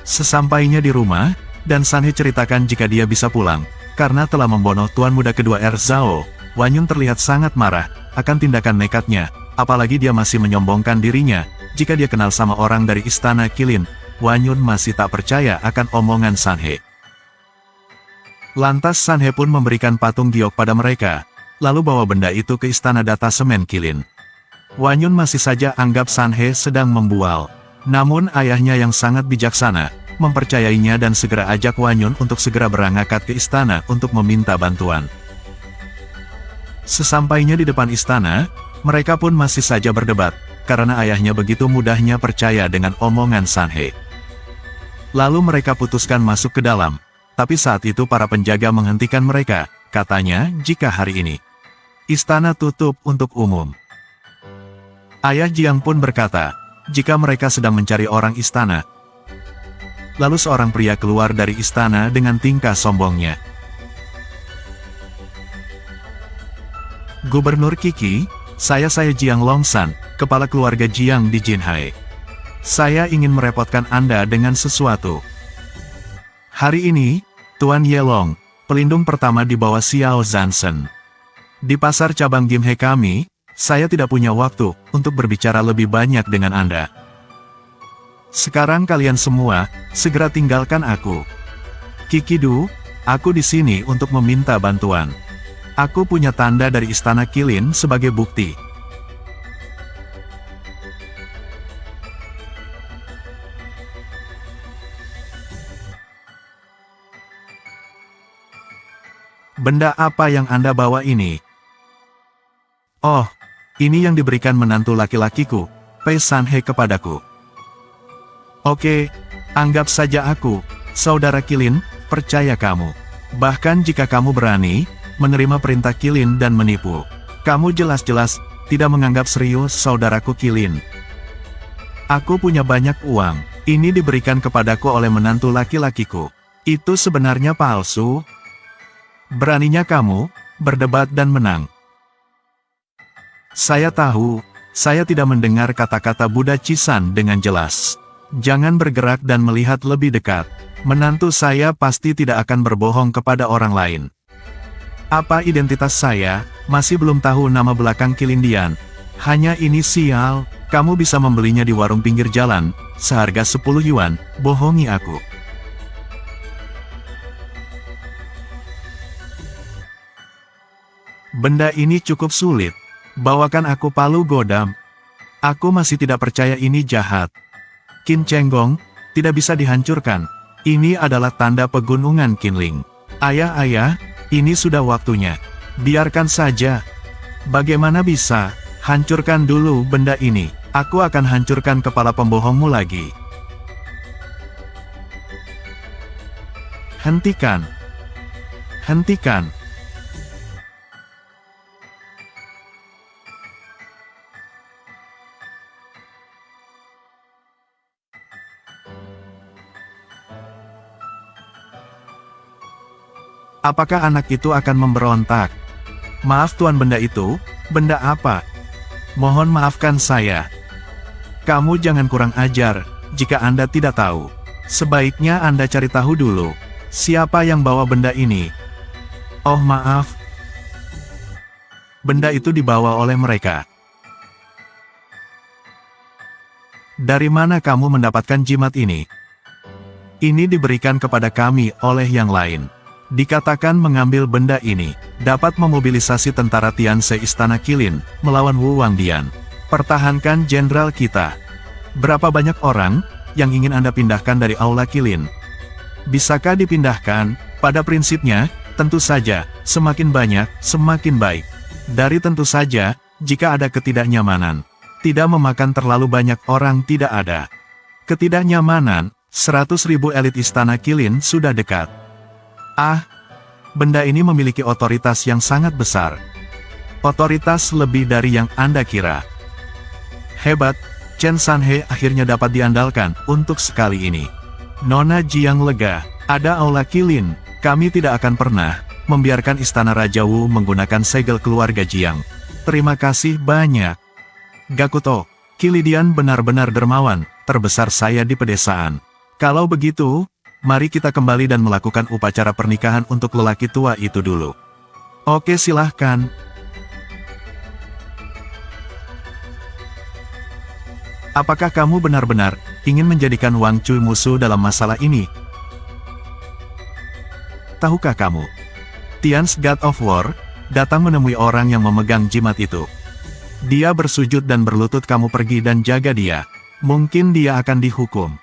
Sesampainya di rumah, dan Sanhe ceritakan jika dia bisa pulang, karena telah membunuh tuan muda kedua Zhao, Wan Yun terlihat sangat marah akan tindakan nekatnya, apalagi dia masih menyombongkan dirinya, jika dia kenal sama orang dari istana Qilin. Wan Yun masih tak percaya akan omongan Sanhe. Lantas Sanhe pun memberikan patung giok pada mereka, lalu bawa benda itu ke istana datasemen Qilin. Wan Yun masih saja anggap Sanhe sedang membual. Namun ayahnya yang sangat bijaksana, mempercayainya dan segera ajak Wan Yun untuk segera berangkat ke istana untuk meminta bantuan. Sesampainya di depan istana, mereka pun masih saja berdebat, karena ayahnya begitu mudahnya percaya dengan omongan Sanhe. Lalu mereka putuskan masuk ke dalam. Tapi saat itu para penjaga menghentikan mereka, katanya jika hari ini istana tutup untuk umum. Ayah Jiang pun berkata, jika mereka sedang mencari orang istana. Lalu seorang pria keluar dari istana dengan tingkah sombongnya. Gubernur Qixi, saya Jiang Longshan, kepala keluarga Jiang di Jinhai. Saya ingin merepotkan Anda dengan sesuatu. Hari ini, Tuan Yelong, pelindung pertama di bawah Xiao Zansen. Di pasar cabang Gimhe kami, saya tidak punya waktu untuk berbicara lebih banyak dengan Anda. Sekarang kalian semua, segera tinggalkan aku. Kikidu, aku di sini untuk meminta bantuan. Aku punya tanda dari istana Qilin sebagai bukti. Benda apa yang Anda bawa ini? Oh, ini yang diberikan menantu laki-lakiku, Pei Sanhe kepadaku. Oke, anggap saja aku, saudara Qilin, percaya kamu. Bahkan jika kamu berani, menerima perintah Qilin dan menipu, kamu jelas-jelas tidak menganggap serius saudaraku Qilin. Aku punya banyak uang, ini diberikan kepadaku oleh menantu laki-lakiku. Itu sebenarnya palsu. Beraninya kamu berdebat dan menang. Saya tahu, saya tidak mendengar kata-kata Buddha Cisan dengan jelas. Jangan bergerak dan melihat lebih dekat. Menantu saya pasti tidak akan berbohong kepada orang lain. Apa identitas saya? Masih belum tahu nama belakang Qilindian. Hanya inisial, kamu bisa membelinya di warung pinggir jalan, seharga 10 yuan, bohongi aku. Benda ini cukup sulit. Bawakan aku palu godam. Aku masih tidak percaya ini jahat. Qin Cenggong, tidak bisa dihancurkan. Ini adalah tanda pegunungan Qinling. Ayah, ini sudah waktunya. Biarkan saja. Bagaimana bisa? Hancurkan dulu benda ini. Aku akan hancurkan kepala pembohongmu lagi. Hentikan. Hentikan. Apakah anak itu akan memberontak? Maaf tuan, benda itu, benda apa? Mohon maafkan saya. Kamu jangan kurang ajar, jika Anda tidak tahu. Sebaiknya Anda cari tahu dulu, siapa yang bawa benda ini. Oh maaf. Benda itu dibawa oleh mereka. Dari mana kamu mendapatkan jimat ini? Ini diberikan kepada kami oleh yang lain. Dikatakan mengambil benda ini, dapat memobilisasi tentara Tianse Istana Qilin, melawan Wu Wangdian. Pertahankan jenderal kita. Berapa banyak orang, yang ingin Anda pindahkan dari Aula Qilin? Bisakah dipindahkan? Pada prinsipnya, tentu saja, semakin banyak, semakin baik. Dari tentu saja, jika ada ketidaknyamanan. Tidak memakan terlalu banyak orang tidak ada. Ketidaknyamanan, 100.000 elit Istana Qilin sudah dekat. Ah, benda ini memiliki otoritas yang sangat besar. Otoritas lebih dari yang Anda kira. Hebat, Chen Sanhe akhirnya dapat diandalkan untuk sekali ini. Nona Jiang lega, ada Aula Qilin, kami tidak akan pernah membiarkan Istana Raja Wu menggunakan segel keluarga Jiang. Terima kasih banyak. Gakuto, Qilidian benar-benar dermawan, terbesar saya di pedesaan. Kalau begitu, mari kita kembali dan melakukan upacara pernikahan untuk lelaki tua itu dulu. Oke, silahkan. Apakah kamu benar-benar ingin menjadikan Wang Cui musuh dalam masalah ini? Tahukah kamu? Tian's God of War datang menemui orang yang memegang jimat itu. Dia bersujud dan berlutut, kamu pergi dan jaga dia. Mungkin dia akan dihukum.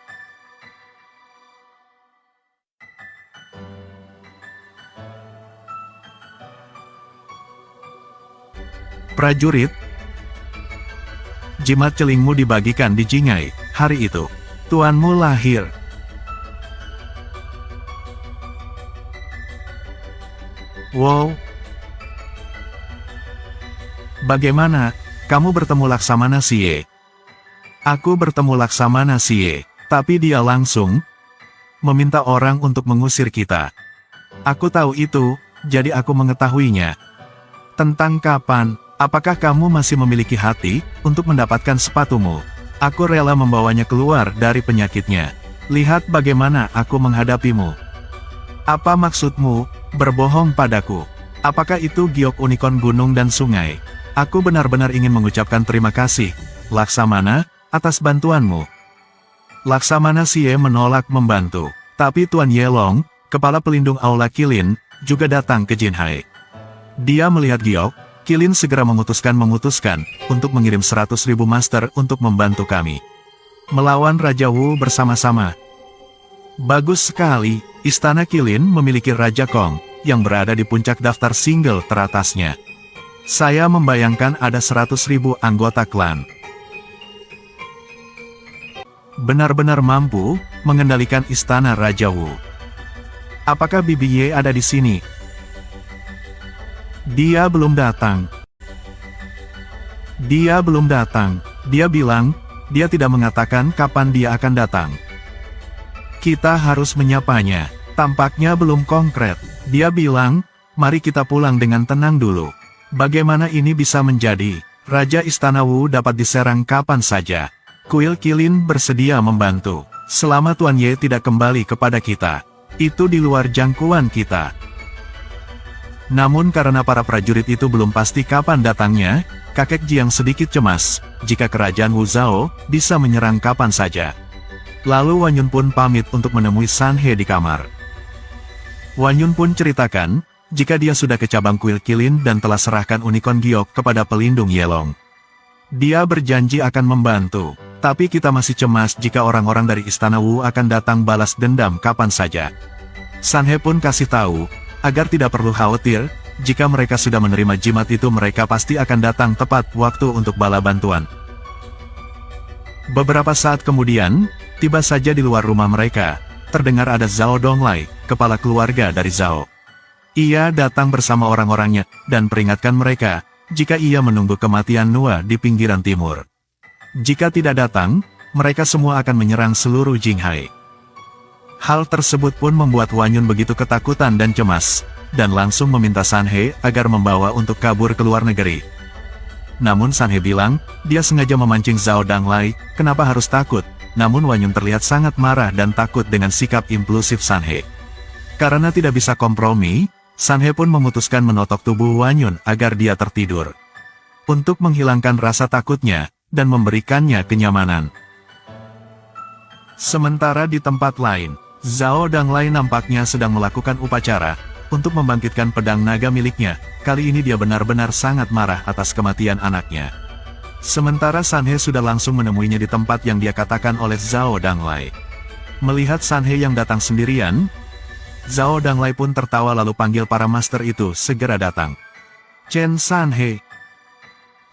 Prajurit, jimat celingmu dibagikan di Jingai. Hari itu, tuanmu lahir. Wow. Bagaimana, kamu bertemu Laksamana Xie? Aku bertemu Laksamana Xie, tapi dia langsung meminta orang untuk mengusir kita. Aku tahu itu, jadi aku mengetahuinya. Tentang kapan? Apakah kamu masih memiliki hati untuk mendapatkan sepatumu? Aku rela membawanya keluar dari penyakitnya. Lihat bagaimana aku menghadapimu. Apa maksudmu, berbohong padaku? Apakah itu giok unicorn gunung dan sungai? Aku benar-benar ingin mengucapkan terima kasih, Laksamana, atas bantuanmu. Laksamana Xie menolak membantu. Tapi Tuan Yelong, kepala pelindung Aula Qilin, juga datang ke Jinhai. Dia melihat giok. Qilin segera memutuskan untuk mengirim 100.000 master untuk membantu kami melawan Raja Wu bersama-sama. Bagus sekali, Istana Qilin memiliki Raja Kong, yang berada di puncak daftar single teratasnya. Saya membayangkan ada 100.000 anggota klan. Benar-benar mampu mengendalikan Istana Raja Wu. Apakah Bibi Ye ada di sini? Dia belum datang. Dia belum datang. Dia bilang, dia tidak mengatakan kapan dia akan datang. Kita harus menyapanya. Tampaknya belum konkret. Dia bilang, mari kita pulang dengan tenang dulu. Bagaimana ini bisa menjadi? Raja Istana Wu dapat diserang kapan saja. Kuil Qilin bersedia membantu. Selama Tuan Ye tidak kembali kepada kita. Itu di luar jangkauan kita. Namun karena para prajurit itu belum pasti kapan datangnya, kakek Jiang sedikit cemas, jika kerajaan Wu Zhao bisa menyerang kapan saja. Lalu Wan Yun pun pamit untuk menemui San He di kamar. Wan Yun pun ceritakan, jika dia sudah ke cabang kuil Qilin dan telah serahkan unicorn giok kepada pelindung Yelong. Dia berjanji akan membantu, tapi kita masih cemas jika orang-orang dari Istana Wu akan datang balas dendam kapan saja. San He pun kasih tahu, agar tidak perlu khawatir, jika mereka sudah menerima jimat itu mereka pasti akan datang tepat waktu untuk bala bantuan. Beberapa saat kemudian, tiba saja di luar rumah mereka, terdengar ada Zhao Donglai, kepala keluarga dari Zhao. Ia datang bersama orang-orangnya, dan peringatkan mereka, jika ia menunggu kematian Nua di pinggiran timur. Jika tidak datang, mereka semua akan menyerang seluruh Jinghai. Hal tersebut pun membuat Wan Yun begitu ketakutan dan cemas, dan langsung meminta San He agar membawa untuk kabur ke luar negeri. Namun San He bilang, dia sengaja memancing Zhao Donglai, kenapa harus takut? Namun Wan Yun terlihat sangat marah dan takut dengan sikap impulsif San He. Karena tidak bisa kompromi, San He pun memutuskan menotok tubuh Wan Yun agar dia tertidur. Untuk menghilangkan rasa takutnya, dan memberikannya kenyamanan. Sementara di tempat lain, Zhao Donglai nampaknya sedang melakukan upacara untuk membangkitkan pedang naga miliknya. Kali ini dia benar-benar sangat marah atas kematian anaknya. Sementara San He sudah langsung menemuinya di tempat yang dia katakan oleh Zhao Donglai. Melihat San He yang datang sendirian, Zhao Donglai pun tertawa lalu panggil para master itu segera datang. Chen San He,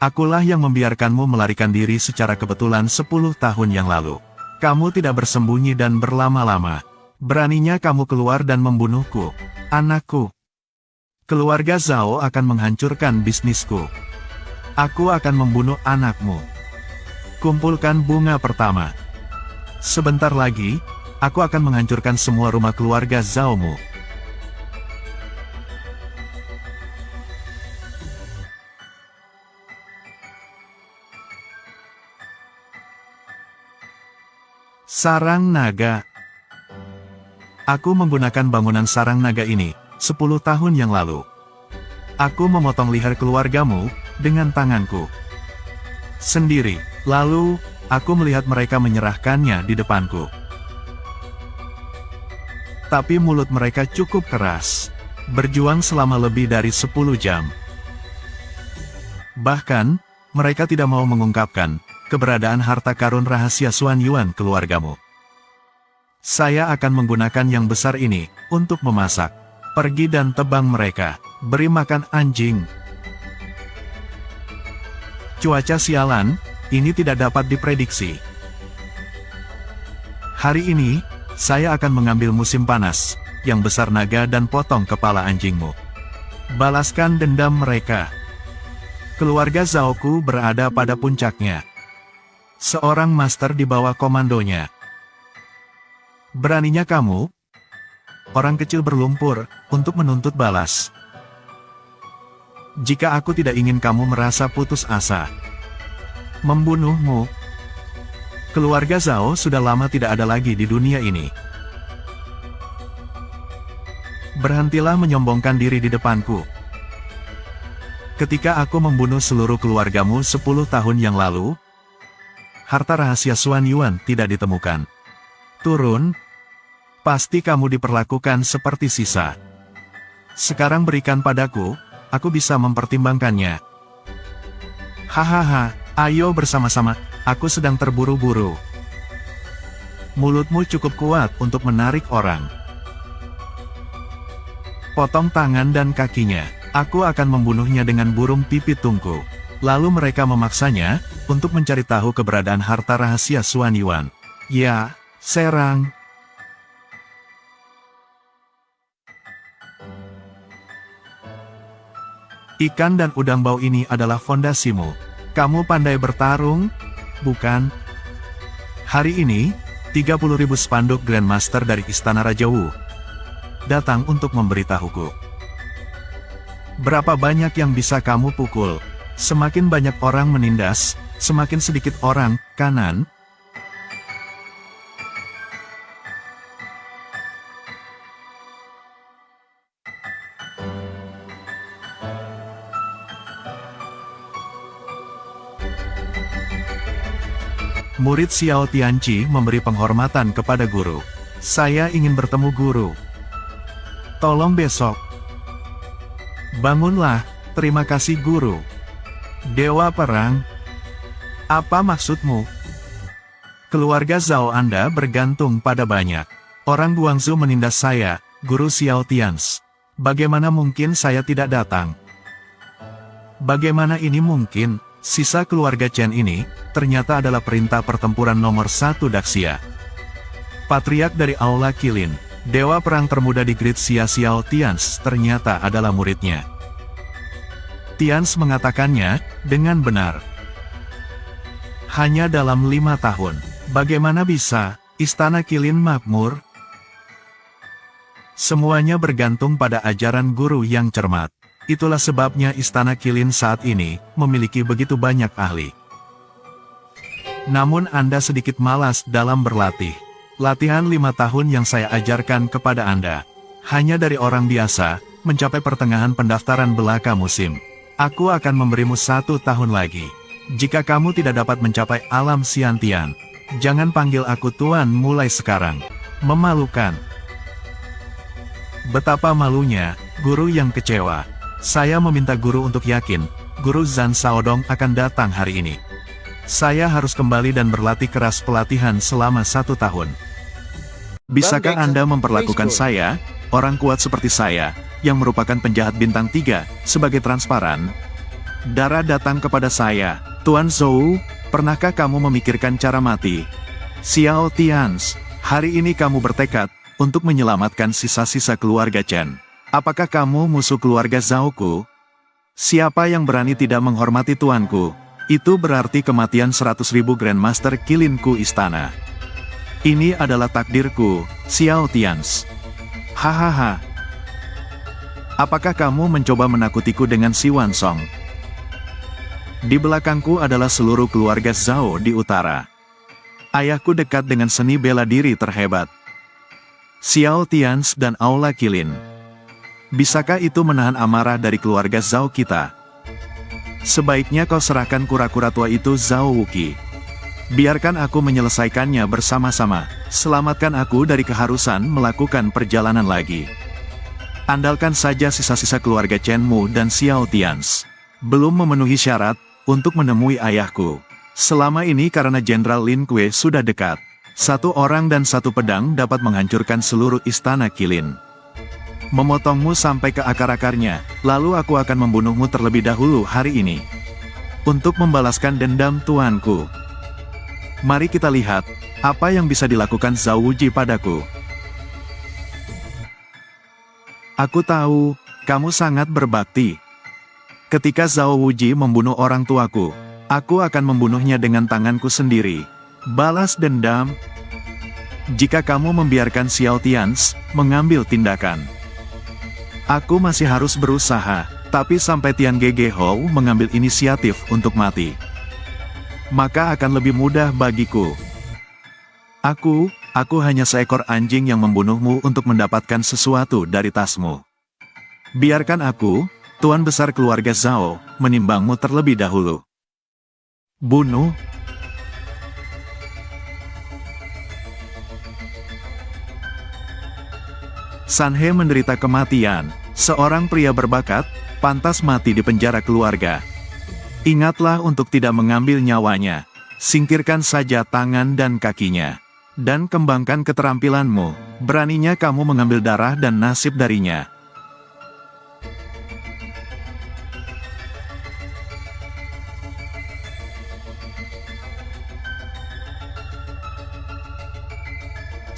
akulah yang membiarkanmu melarikan diri secara kebetulan 10 tahun yang lalu. Kamu tidak bersembunyi dan berlama-lama. Beraninya kamu keluar dan membunuhku, anakku. Keluarga Zhao akan menghancurkan bisnisku. Aku akan membunuh anakmu. Kumpulkan bunga pertama. Sebentar lagi, aku akan menghancurkan semua rumah keluarga Zhao-mu. Sarang naga. Aku menggunakan bangunan sarang naga ini 10 tahun yang lalu. Aku memotong leher keluargamu dengan tanganku sendiri. Lalu, aku melihat mereka menyerahkannya di depanku. Tapi mulut mereka cukup keras. Berjuang selama lebih dari 10 jam. Bahkan, mereka tidak mau mengungkapkan keberadaan harta karun rahasia Xuan Yuan keluargamu. Saya akan menggunakan yang besar ini untuk memasak. Pergi dan tebang mereka. Beri makan anjing. Cuaca sialan, ini tidak dapat diprediksi. Hari ini, saya akan mengambil musim panas, yang besar naga dan potong kepala anjingmu. Balaskan dendam mereka. Keluarga Zhaoku berada pada puncaknya. Seorang master di bawah komandonya. Beraninya kamu, orang kecil berlumpur, untuk menuntut balas. Jika aku tidak ingin kamu merasa putus asa, membunuhmu. Keluarga Zhao sudah lama tidak ada lagi di dunia ini. Berhentilah menyombongkan diri di depanku. Ketika aku membunuh seluruh keluargamu 10 tahun yang lalu, harta rahasia Xuan Yuan tidak ditemukan. Turun, pasti kamu diperlakukan seperti sisa. Sekarang berikan padaku, aku bisa mempertimbangkannya. Hahaha, ayo bersama-sama, aku sedang terburu-buru. Mulutmu cukup kuat untuk menarik orang. Potong tangan dan kakinya, aku akan membunuhnya dengan burung pipit tungku. Lalu mereka memaksanya, untuk mencari tahu keberadaan harta rahasia Xuan Yuan. Ya, serang. Ikan dan udang bau ini adalah fondasimu. Kamu pandai bertarung, bukan? Hari ini, 30.000 spanduk Grandmaster dari Istana Raja Wu datang untuk memberitahuku. Berapa banyak yang bisa kamu pukul? Semakin banyak orang menindas, semakin sedikit orang, kanan? Murid Xiao Tianqi memberi penghormatan kepada guru. Saya ingin bertemu guru. Tolong besok. Bangunlah, terima kasih guru. Dewa Perang. Apa maksudmu? Keluarga Zhao Anda bergantung pada banyak. Orang Guangzhou menindas saya, guru Xiao Tians. Bagaimana mungkin saya tidak datang? Bagaimana ini mungkin? Sisa keluarga Chen ini, ternyata adalah perintah pertempuran nomor 1 Daxia. Patriark dari Aula Qilin, dewa perang termuda di Grid Xiao Tians, ternyata adalah muridnya. Tians mengatakannya, dengan benar. Hanya dalam 5 tahun, bagaimana bisa, Istana Qilin makmur? Semuanya bergantung pada ajaran guru yang cermat. Itulah sebabnya Istana Qilin saat ini, memiliki begitu banyak ahli. Namun Anda sedikit malas dalam berlatih. Latihan 5 tahun yang saya ajarkan kepada Anda, hanya dari orang biasa, mencapai pertengahan pendaftaran belaka musim. Aku akan memberimu 1 tahun lagi. Jika kamu tidak dapat mencapai alam Xiantian, jangan panggil aku Tuan mulai sekarang. Memalukan. Betapa malunya, guru yang kecewa. Saya meminta guru untuk yakin, guru Zhan Xiaodong akan datang hari ini. Saya harus kembali dan berlatih keras pelatihan selama 1 tahun. Bisakah Anda memperlakukan saya, orang kuat seperti saya, yang merupakan penjahat bintang 3, sebagai transparan? Dara datang kepada saya, Tuan Zhou, pernahkah kamu memikirkan cara mati? Xiao Tians, hari ini kamu bertekad, untuk menyelamatkan sisa-sisa keluarga Chen. Apakah kamu musuh keluarga Zhaoku? Siapa yang berani tidak menghormati tuanku? Itu berarti kematian 100.000 Grandmaster Qilinku istana. Ini adalah takdirku, Xiao Tians. Hahaha. Apakah kamu mencoba menakutiku dengan Si Wansong? Di belakangku adalah seluruh keluarga Zhao di utara. Ayahku dekat dengan seni bela diri terhebat. Xiao Tians dan Aula Qilin. Bisakah itu menahan amarah dari keluarga Zhao kita? Sebaiknya kau serahkan kura-kura tua itu Zhao Wuqi. Biarkan aku menyelesaikannya bersama-sama. Selamatkan aku dari keharusan melakukan perjalanan lagi. Andalkan saja sisa-sisa keluarga Chen Mu dan Xiao Tians belum memenuhi syarat untuk menemui ayahku. Selama ini karena Jenderal Lin Kuei sudah dekat, satu orang dan satu pedang dapat menghancurkan seluruh istana Qilin. Memotongmu sampai ke akar-akarnya, lalu aku akan membunuhmu terlebih dahulu hari ini. Untuk membalaskan dendam tuanku. Mari kita lihat, apa yang bisa dilakukan Zhao Wuji padaku. Aku tahu, kamu sangat berbakti. Ketika Zhao Wuji membunuh orang tuaku, aku akan membunuhnya dengan tanganku sendiri. Balas dendam. Jika kamu membiarkan Xiao Tians mengambil tindakan, aku masih harus berusaha, tapi sampai Tian Gege Hou mengambil inisiatif untuk mati, maka akan lebih mudah bagiku. Aku hanya seekor anjing yang membunuhmu untuk mendapatkan sesuatu dari tasmu. Biarkan aku, Tuan Besar keluarga Zhao, menimbangmu terlebih dahulu. Bunuh. San He menderita kematian. Seorang pria berbakat, pantas mati di penjara keluarga. Ingatlah untuk tidak mengambil nyawanya. Singkirkan saja tangan dan kakinya. Dan kembangkan keterampilanmu. Beraninya kamu mengambil darah dan nasib darinya.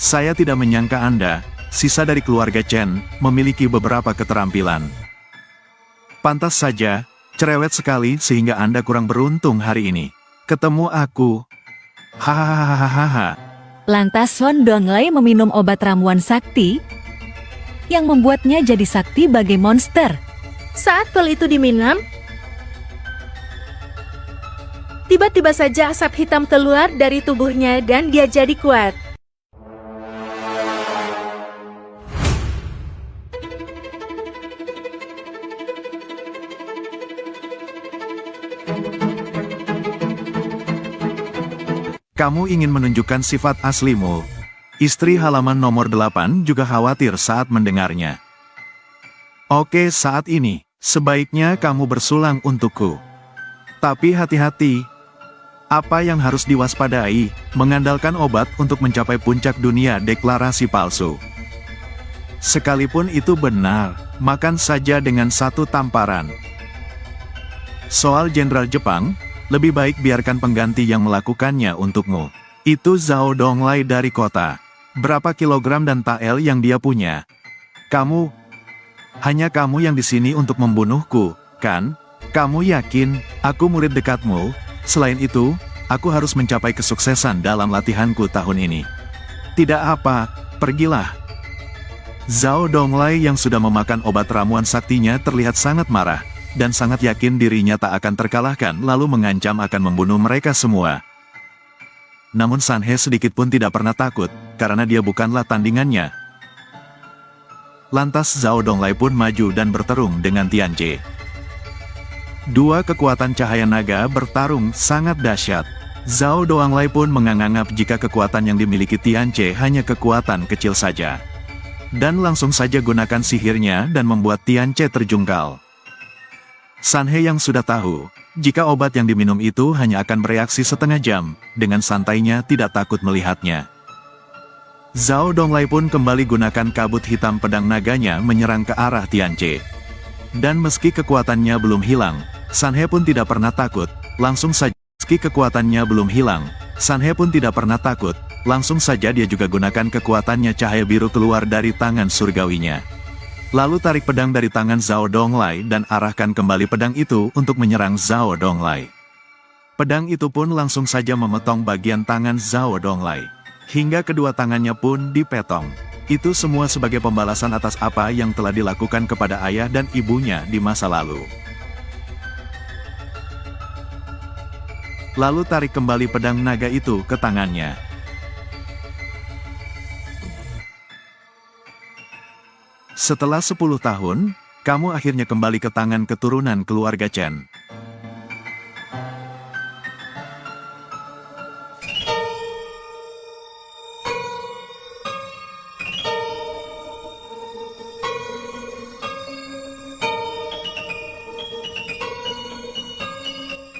Saya tidak menyangka Anda, sisa dari keluarga Chen, memiliki beberapa keterampilan. Pantas saja, cerewet sekali sehingga Anda kurang beruntung hari ini. Ketemu aku. Hahaha. Lantas Son Donglai meminum obat ramuan sakti, yang membuatnya jadi sakti bagai monster. Saat pil itu diminum, tiba-tiba saja asap hitam keluar dari tubuhnya dan dia jadi kuat. Kamu ingin menunjukkan sifat aslimu. Istri halaman nomor 8 juga khawatir saat mendengarnya. Oke, saat ini, sebaiknya kamu bersulang untukku. Tapi hati-hati. Apa yang harus diwaspadai, mengandalkan obat untuk mencapai puncak dunia deklarasi palsu. Sekalipun itu benar, makan saja dengan satu tamparan. Soal Jenderal Jepang, lebih baik biarkan pengganti yang melakukannya untukmu. Itu Zhao Donglai dari kota. Berapa kilogram dan tael yang dia punya? Hanya kamu yang di sini untuk membunuhku, kan? Kamu yakin, aku murid dekatmu? Selain itu, aku harus mencapai kesuksesan dalam latihanku tahun ini. Tidak apa, pergilah. Zhao Donglai yang sudah memakan obat ramuan saktinya terlihat sangat marah, dan sangat yakin dirinya tak akan terkalahkan lalu mengancam akan membunuh mereka semua. Namun San He sedikit pun tidak pernah takut, karena dia bukanlah tandingannya. Lantas Zhao Donglai pun maju dan bertarung dengan Tianche. Dua kekuatan cahaya naga bertarung sangat dahsyat. Zhao Donglai pun menganggap jika kekuatan yang dimiliki Tianche hanya kekuatan kecil saja. Dan langsung saja gunakan sihirnya dan membuat Tianche terjungkal. San He yang sudah tahu, jika obat yang diminum itu hanya akan bereaksi setengah jam, dengan santainya tidak takut melihatnya. Zhao Donglai pun kembali gunakan kabut hitam pedang naganya menyerang ke arah Tianche. Dan meski kekuatannya belum hilang, San He pun tidak pernah takut, langsung saja dia juga gunakan kekuatannya cahaya biru keluar dari tangan surgawinya. Lalu tarik pedang dari tangan Zhao Donglai dan arahkan kembali pedang itu untuk menyerang Zhao Donglai. Pedang itu pun langsung saja memotong bagian tangan Zhao Donglai. Hingga kedua tangannya pun dipotong. Itu semua sebagai pembalasan atas apa yang telah dilakukan kepada ayah dan ibunya di masa lalu. Lalu tarik kembali pedang naga itu ke tangannya. Setelah 10 tahun, kamu akhirnya kembali ke tangan keturunan keluarga Chen.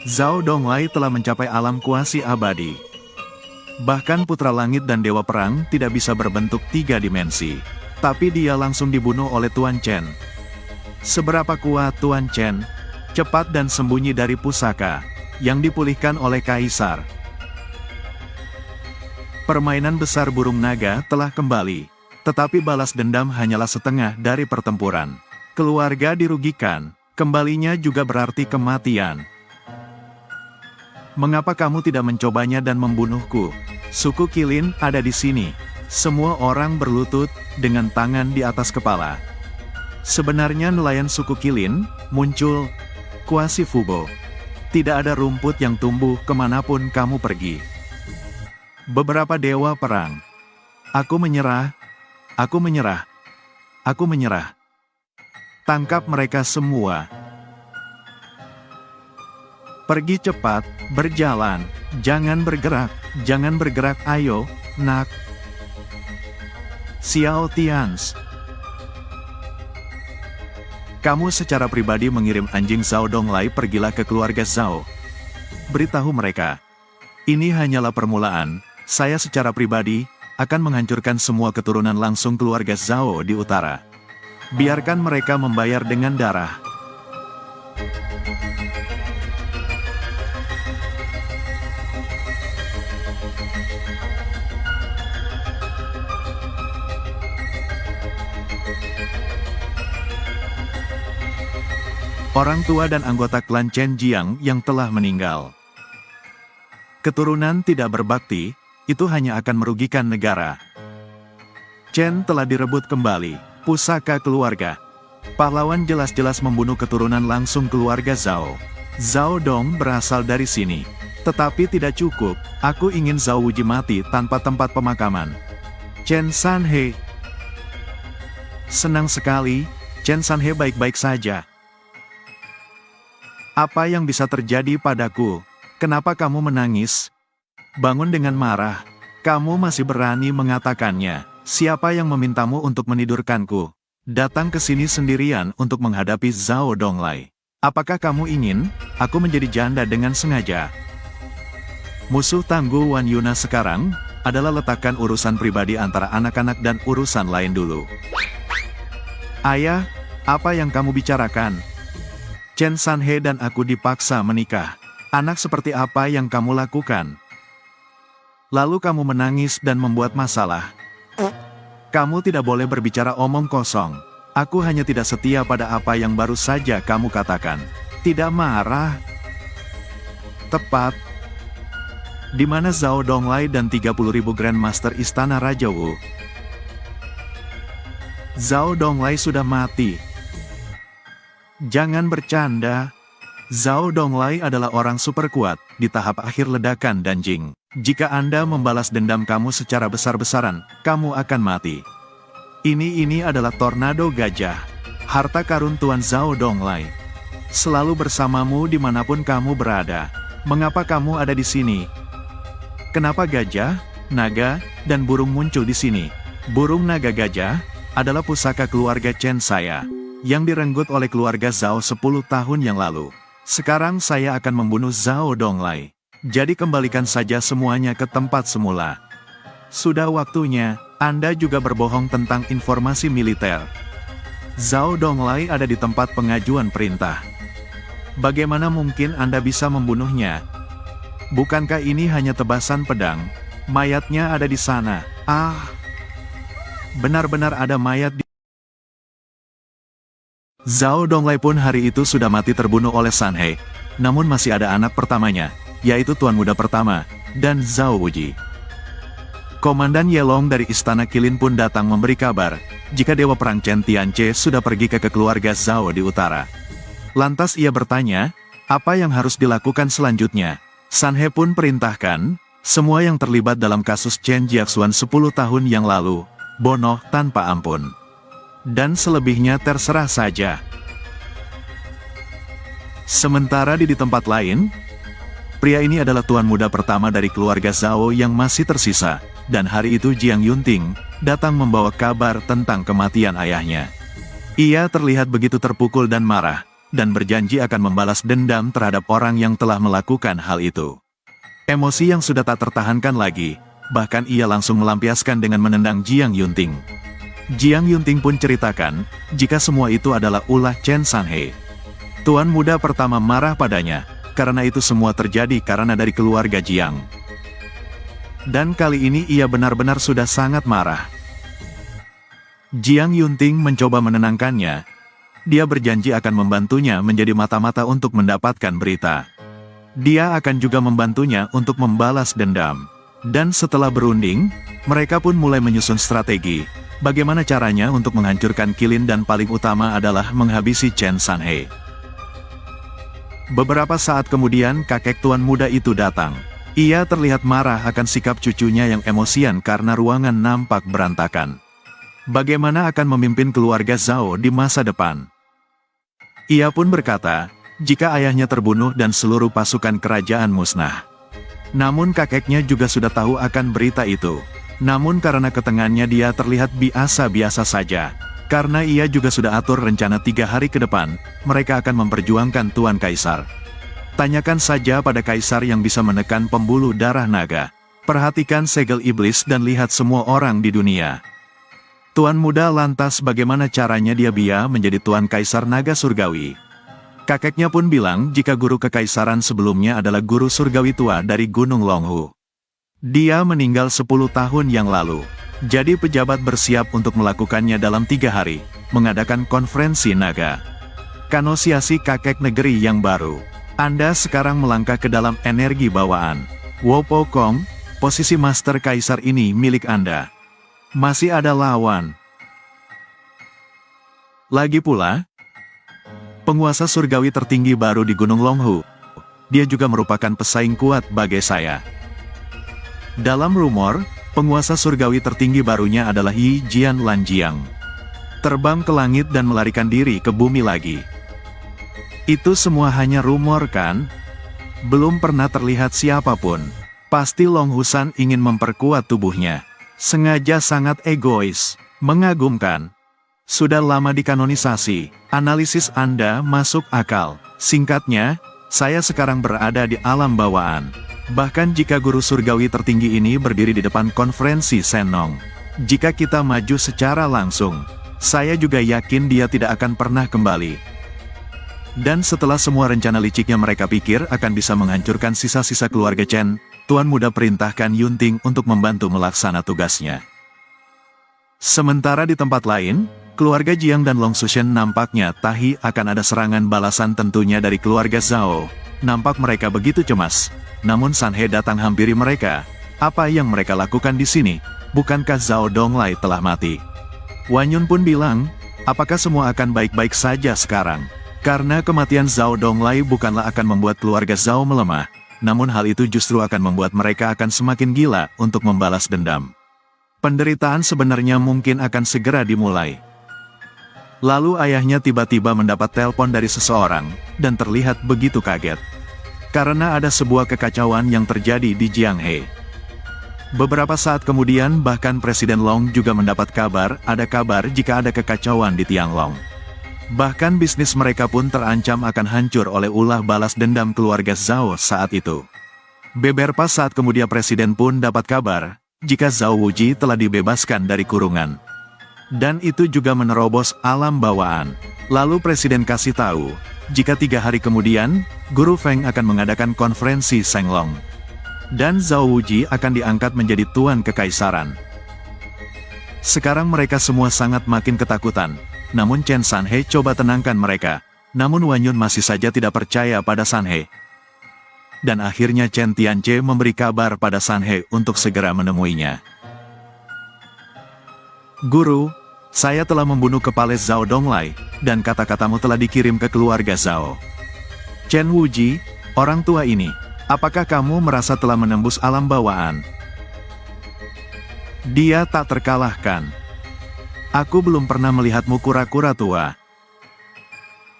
Zhao Donglai telah mencapai alam kuasi abadi. Bahkan Putra Langit dan Dewa Perang tidak bisa berbentuk 3 dimensi. Tapi dia langsung dibunuh oleh Tuan Chen. Seberapa kuat Tuan Chen? Cepat dan sembunyi dari pusaka, yang dipulihkan oleh Kaisar. Permainan besar burung naga telah kembali. Tetapi balas dendam hanyalah setengah dari pertempuran. Keluarga dirugikan, kembalinya juga berarti kematian. Mengapa kamu tidak mencobanya dan membunuhku? Suku Qilin ada di sini. Semua orang berlutut, dengan tangan di atas kepala. Sebenarnya nelayan suku Qilin, muncul, kuasi Fubo. Tidak ada rumput yang tumbuh kemanapun kamu pergi. Beberapa dewa perang. Aku menyerah, aku menyerah, aku menyerah. Tangkap mereka semua. Pergi cepat, berjalan, jangan bergerak ayo, nak. Xiao Tians. Kamu secara pribadi mengirim anjing Zhao Donglai, pergilah ke keluarga Zhao. Beritahu mereka. Ini hanyalah permulaan, saya secara pribadi, akan menghancurkan semua keturunan langsung keluarga Zhao di utara. Biarkan mereka membayar dengan darah. Orang tua dan anggota klan Chen Jiang yang telah meninggal. Keturunan tidak berbakti, itu hanya akan merugikan negara. Chen telah direbut kembali, pusaka keluarga. Pahlawan jelas-jelas membunuh keturunan langsung keluarga Zhao. Zhao Dong berasal dari sini. Tetapi tidak cukup, aku ingin Zhao Wuji mati tanpa tempat pemakaman. Chen Sanhe. Senang sekali, Chen Sanhe baik-baik saja. Apa yang bisa terjadi padaku? Kenapa kamu menangis? Bangun dengan marah. Kamu masih berani mengatakannya. Siapa yang memintamu untuk menidurkanku? Datang ke sini sendirian untuk menghadapi Zhao Donglai. Apakah kamu ingin aku menjadi janda dengan sengaja? Musuh tangguh Wan Yuna sekarang adalah letakkan urusan pribadi antara anak-anak dan urusan lain dulu. Ayah, apa yang kamu bicarakan? Chen Sanhe dan aku dipaksa menikah. Anak seperti apa yang kamu lakukan? Lalu kamu menangis dan membuat masalah. Kamu tidak boleh berbicara omong kosong. Aku hanya tidak setia pada apa yang baru saja kamu katakan. Tidak marah. Tepat. Di mana Zhao Donglai dan 30.000 Grandmaster Istana Raja Wu? Zhao Donglai sudah mati. Jangan bercanda. Zhao Donglai adalah orang super kuat, di tahap akhir ledakan dan Jing. Jika Anda membalas dendam kamu secara besar-besaran, kamu akan mati. Ini adalah tornado gajah. Harta karun Tuan Zhao Donglai. Selalu bersamamu dimanapun kamu berada. Mengapa kamu ada di sini? Kenapa gajah, naga, dan burung muncul di sini? Burung naga gajah adalah pusaka keluarga Chen saya, yang direnggut oleh keluarga Zhao 10 tahun yang lalu. Sekarang saya akan membunuh Zhao Donglai. Jadi kembalikan saja semuanya ke tempat semula. Sudah waktunya, Anda juga berbohong tentang informasi militer. Zhao Donglai ada di tempat pengajuan perintah. Bagaimana mungkin Anda bisa membunuhnya? Bukankah ini hanya tebasan pedang? Mayatnya ada di sana. Ah! Benar-benar ada mayat di... Zhao Donglai pun hari itu sudah mati terbunuh oleh Sanhe. Namun masih ada anak pertamanya, yaitu Tuan Muda pertama, dan Zhao Wuji. Komandan Yelong dari Istana Qilin pun datang memberi kabar, jika Dewa Perang Chen Tianche sudah pergi ke keluarga Zhao di utara. Lantas ia bertanya, apa yang harus dilakukan selanjutnya? Sanhe pun perintahkan, semua yang terlibat dalam kasus Chen Jiaxuan 10 tahun yang lalu, bunuh tanpa ampun. Dan selebihnya terserah saja. Sementara di tempat lain, pria ini adalah tuan muda pertama dari keluarga Zhao yang masih tersisa, dan hari itu Jiang Yunting datang membawa kabar tentang kematian ayahnya. Ia terlihat begitu terpukul dan marah, dan berjanji akan membalas dendam terhadap orang yang telah melakukan hal itu. Emosi yang sudah tak tertahankan lagi, bahkan ia langsung melampiaskan dengan menendang Jiang Yunting. Jiang Yunting pun ceritakan, jika semua itu adalah ulah Chen Sanhe. Tuan muda pertama marah padanya, karena itu semua terjadi karena dari keluarga Jiang. Dan kali ini ia benar-benar sudah sangat marah. Jiang Yunting mencoba menenangkannya. Dia berjanji akan membantunya menjadi mata-mata untuk mendapatkan berita. Dia akan juga membantunya untuk membalas dendam. Dan setelah berunding, mereka pun mulai menyusun strategi. Bagaimana caranya untuk menghancurkan Qilin dan paling utama adalah menghabisi Chen Sanhe. Beberapa saat kemudian kakek tuan muda itu datang. Ia terlihat marah akan sikap cucunya yang emosian karena ruangan nampak berantakan. Bagaimana akan memimpin keluarga Zhao di masa depan? Ia pun berkata, jika ayahnya terbunuh dan seluruh pasukan kerajaan musnah. Namun kakeknya juga sudah tahu akan berita itu. Namun karena ketengannya dia terlihat biasa-biasa saja. Karena ia juga sudah atur rencana 3 hari ke depan, mereka akan memperjuangkan Tuan Kaisar. Tanyakan saja pada Kaisar yang bisa menekan pembuluh darah naga. Perhatikan segel iblis dan lihat semua orang di dunia. Tuan muda lantas bagaimana caranya dia menjadi Tuan Kaisar Naga Surgawi. Kakeknya pun bilang jika guru kekaisaran sebelumnya adalah guru surgawi tua dari Gunung Longhu. Dia meninggal 10 tahun yang lalu. Jadi pejabat bersiap untuk melakukannya dalam 3 hari, mengadakan konferensi naga. Kanosiasi kakek negeri yang baru. Anda sekarang melangkah ke dalam energi bawaan. Wopo Kong, posisi Master Kaisar ini milik Anda. Masih ada lawan. Lagi pula, penguasa surgawi tertinggi baru di Gunung Longhu. Dia juga merupakan pesaing kuat bagi saya. Dalam rumor, penguasa surgawi tertinggi barunya adalah Yi Jian Lanjiang. Terbang ke langit dan melarikan diri ke bumi lagi. Itu semua hanya rumor kan? Belum pernah terlihat siapapun. Pasti Long Husan ingin memperkuat tubuhnya. Sengaja sangat egois, mengagumkan. Sudah lama dikanonisasi, analisis Anda masuk akal. Singkatnya, saya sekarang berada di alam bawaan. Bahkan jika guru surgawi tertinggi ini berdiri di depan konferensi Senong. Jika kita maju secara langsung, saya juga yakin dia tidak akan pernah kembali. Dan setelah semua rencana liciknya mereka pikir akan bisa menghancurkan sisa-sisa keluarga Chen, Tuan muda perintahkan Yunting untuk membantu melaksana tugasnya. Sementara di tempat lain, keluarga Jiang dan Long Sushen nampaknya tahi akan ada serangan balasan tentunya dari keluarga Zhao. Nampak mereka begitu cemas. Namun Sanhe datang hampiri mereka. Apa yang mereka lakukan di sini? Bukankah Zhao Donglai telah mati? Wanyun pun bilang, apakah semua akan baik-baik saja sekarang? Karena kematian Zhao Donglai bukanlah akan membuat keluarga Zhao melemah. Namun hal itu justru akan membuat mereka akan semakin gila untuk membalas dendam. Penderitaan sebenarnya mungkin akan segera dimulai. Lalu ayahnya tiba-tiba mendapat telepon dari seseorang, dan terlihat begitu kaget. Karena ada sebuah kekacauan yang terjadi di Jianghe. Beberapa saat kemudian bahkan Presiden Long juga mendapat kabar jika ada kekacauan di Tianglong. Bahkan bisnis mereka pun terancam akan hancur oleh ulah balas dendam keluarga Zhao saat itu. Beberapa saat kemudian Presiden pun dapat kabar, jika Zhao Wuji telah dibebaskan dari kurungan. Dan itu juga menerobos alam bawaan. Lalu Presiden kasih tahu, jika 3 hari kemudian, Guru Feng akan mengadakan konferensi Senglong. Dan Zhao Wuji akan diangkat menjadi Tuan Kekaisaran. Sekarang mereka semua sangat makin ketakutan. Namun Chen Sanhe coba tenangkan mereka. Namun Wanyun masih saja tidak percaya pada Sanhe. Dan akhirnya Chen Tianche memberi kabar pada Sanhe untuk segera menemuinya. Guru, saya telah membunuh kepala Zhao Donglai, dan kata-katamu telah dikirim ke keluarga Zhao. Chen Wuji, orang tua ini, apakah kamu merasa telah menembus alam bawaan? Dia tak terkalahkan. Aku belum pernah melihatmu kura-kura tua.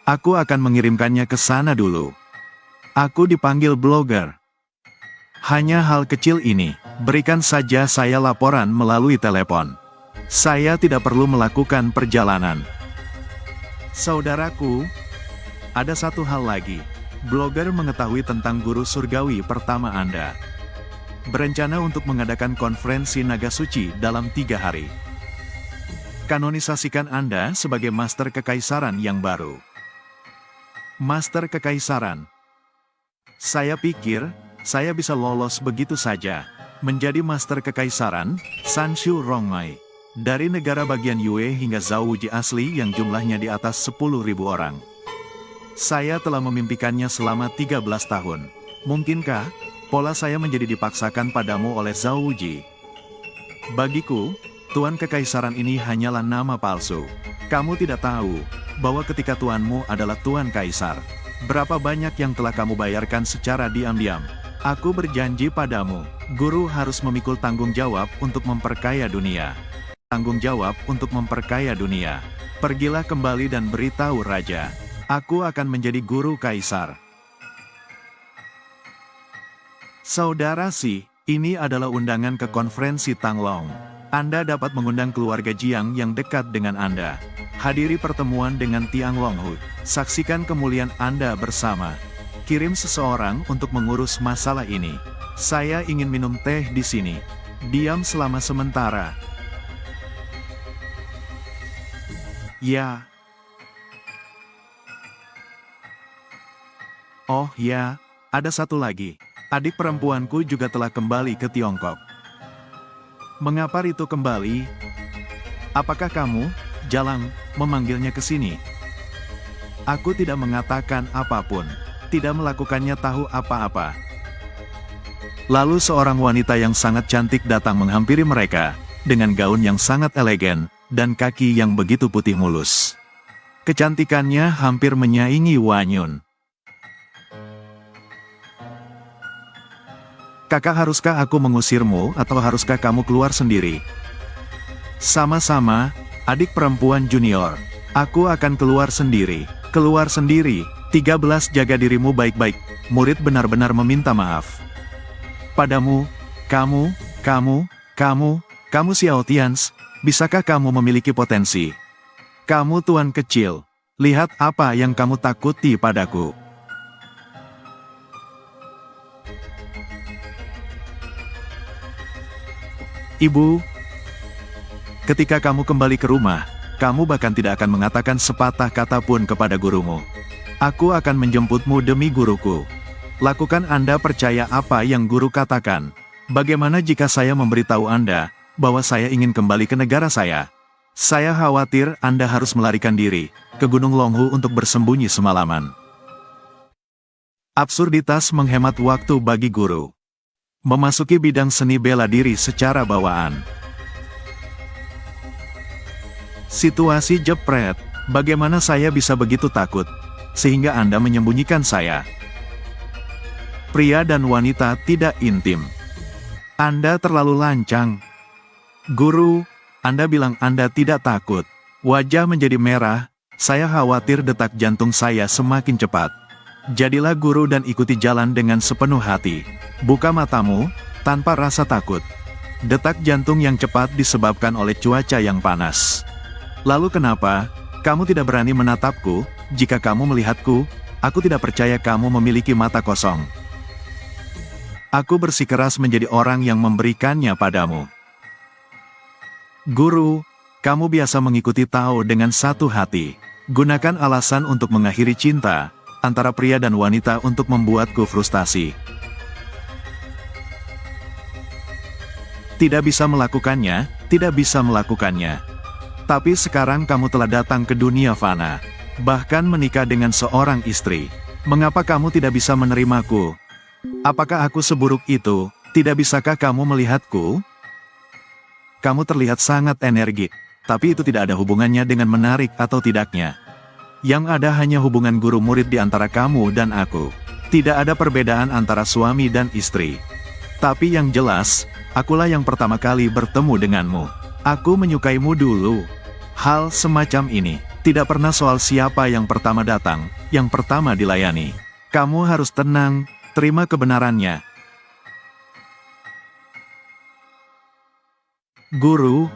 Aku akan mengirimkannya ke sana dulu. Aku dipanggil blogger. Hanya hal kecil ini, berikan saja saya laporan melalui telepon. Saya tidak perlu melakukan perjalanan. Saudaraku, ada satu hal lagi. Blogger mengetahui tentang guru surgawi pertama Anda. Berencana untuk mengadakan konferensi naga suci dalam 3 hari. Kanonisasikan Anda sebagai Master Kekaisaran yang baru. Master Kekaisaran. Saya pikir, saya bisa lolos begitu saja. Menjadi Master Kekaisaran, Sanshu Rongai. Dari negara bagian Yue hingga Zhouji asli yang jumlahnya di atas 10.000 orang. Saya telah memimpikannya selama 13 tahun. Mungkinkah, pola saya menjadi dipaksakan padamu oleh Zhouji? Bagiku, Tuan Kekaisaran ini hanyalah nama palsu. Kamu tidak tahu, bahwa ketika tuanmu adalah Tuan Kaisar, berapa banyak yang telah kamu bayarkan secara diam-diam. Aku berjanji padamu, guru harus memikul tanggung jawab untuk memperkaya dunia. Tanggung jawab untuk memperkaya dunia. Pergilah kembali dan beritahu Raja, aku akan menjadi guru Kaisar. Saudara Si, ini adalah undangan ke konferensi Tanglong. Anda dapat mengundang keluarga Jiang yang dekat dengan Anda. Hadiri pertemuan dengan Tiang Longhu. Saksikan kemuliaan Anda bersama. Kirim seseorang untuk mengurus masalah ini. Saya ingin minum teh di sini. Diam selama sementara. Ya. Oh ya, ada satu lagi. Adik perempuanku juga telah kembali ke Tiongkok. Mengapa Ritu kembali? Apakah kamu, Jalang, memanggilnya ke sini? Aku tidak mengatakan apapun, tidak melakukannya tahu apa-apa. Lalu seorang wanita yang sangat cantik datang menghampiri mereka, dengan gaun yang sangat elegan, dan kaki yang begitu putih mulus. Kecantikannya hampir menyaingi Wanyun. Kakak, haruskah aku mengusirmu atau haruskah kamu keluar sendiri? Sama-sama, adik perempuan junior. Aku akan keluar sendiri. Keluar sendiri. 13 Jaga dirimu baik-baik. Murid benar-benar meminta maaf. Padamu, kamu Xiao Tians, bisakah kamu memiliki potensi? Kamu tuan kecil. Lihat apa yang kamu takuti padaku. Ibu, ketika kamu kembali ke rumah, kamu bahkan tidak akan mengatakan sepatah kata pun kepada gurumu. Aku akan menjemputmu demi guruku. Lakukan. Anda percaya apa yang guru katakan. Bagaimana jika saya memberitahu Anda, bahwa saya ingin kembali ke negara saya? Saya khawatir Anda harus melarikan diri, ke Gunung Longhu untuk bersembunyi semalaman. Absurditas menghemat waktu bagi guru. Memasuki bidang seni bela diri secara bawaan. Situasi jepret, bagaimana saya bisa begitu takut, sehingga Anda menyembunyikan saya? Pria dan wanita tidak intim. Anda terlalu lancang. Guru, Anda bilang Anda tidak takut. Wajah menjadi merah, saya khawatir detak jantung saya semakin cepat. Jadilah guru dan ikuti jalan dengan sepenuh hati. Buka matamu, tanpa rasa takut. Detak jantung yang cepat disebabkan oleh cuaca yang panas. Lalu kenapa, kamu tidak berani menatapku? Jika kamu melihatku, aku tidak percaya kamu memiliki mata kosong. Aku bersikeras menjadi orang yang memberikannya padamu. Guru, kamu biasa mengikuti Tao dengan satu hati. Gunakan alasan untuk mengakhiri cinta antara pria dan wanita untuk membuatku frustasi. Tidak bisa melakukannya, tidak bisa melakukannya. Tapi sekarang kamu telah datang ke dunia fana, bahkan menikah dengan seorang istri. Mengapa kamu tidak bisa menerimaku? Apakah aku seburuk itu? Tidak bisakah kamu melihatku? Kamu terlihat sangat energik, tapi itu tidak ada hubungannya dengan menarik atau tidaknya. Yang ada hanya hubungan guru murid di antara kamu dan aku. Tidak ada perbedaan antara suami dan istri. Tapi yang jelas, akulah yang pertama kali bertemu denganmu. Aku menyukaimu dulu. Hal semacam ini tidak pernah soal siapa yang pertama datang, yang pertama dilayani. Kamu harus tenang, terima kebenarannya. Guru,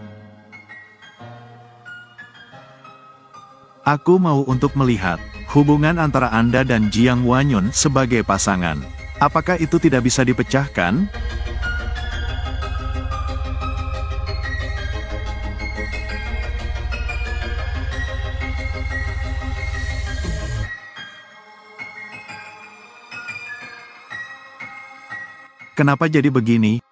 aku mau untuk melihat hubungan antara Anda dan Jiang Wanyun sebagai pasangan. Apakah itu tidak bisa dipecahkan? Kenapa jadi begini?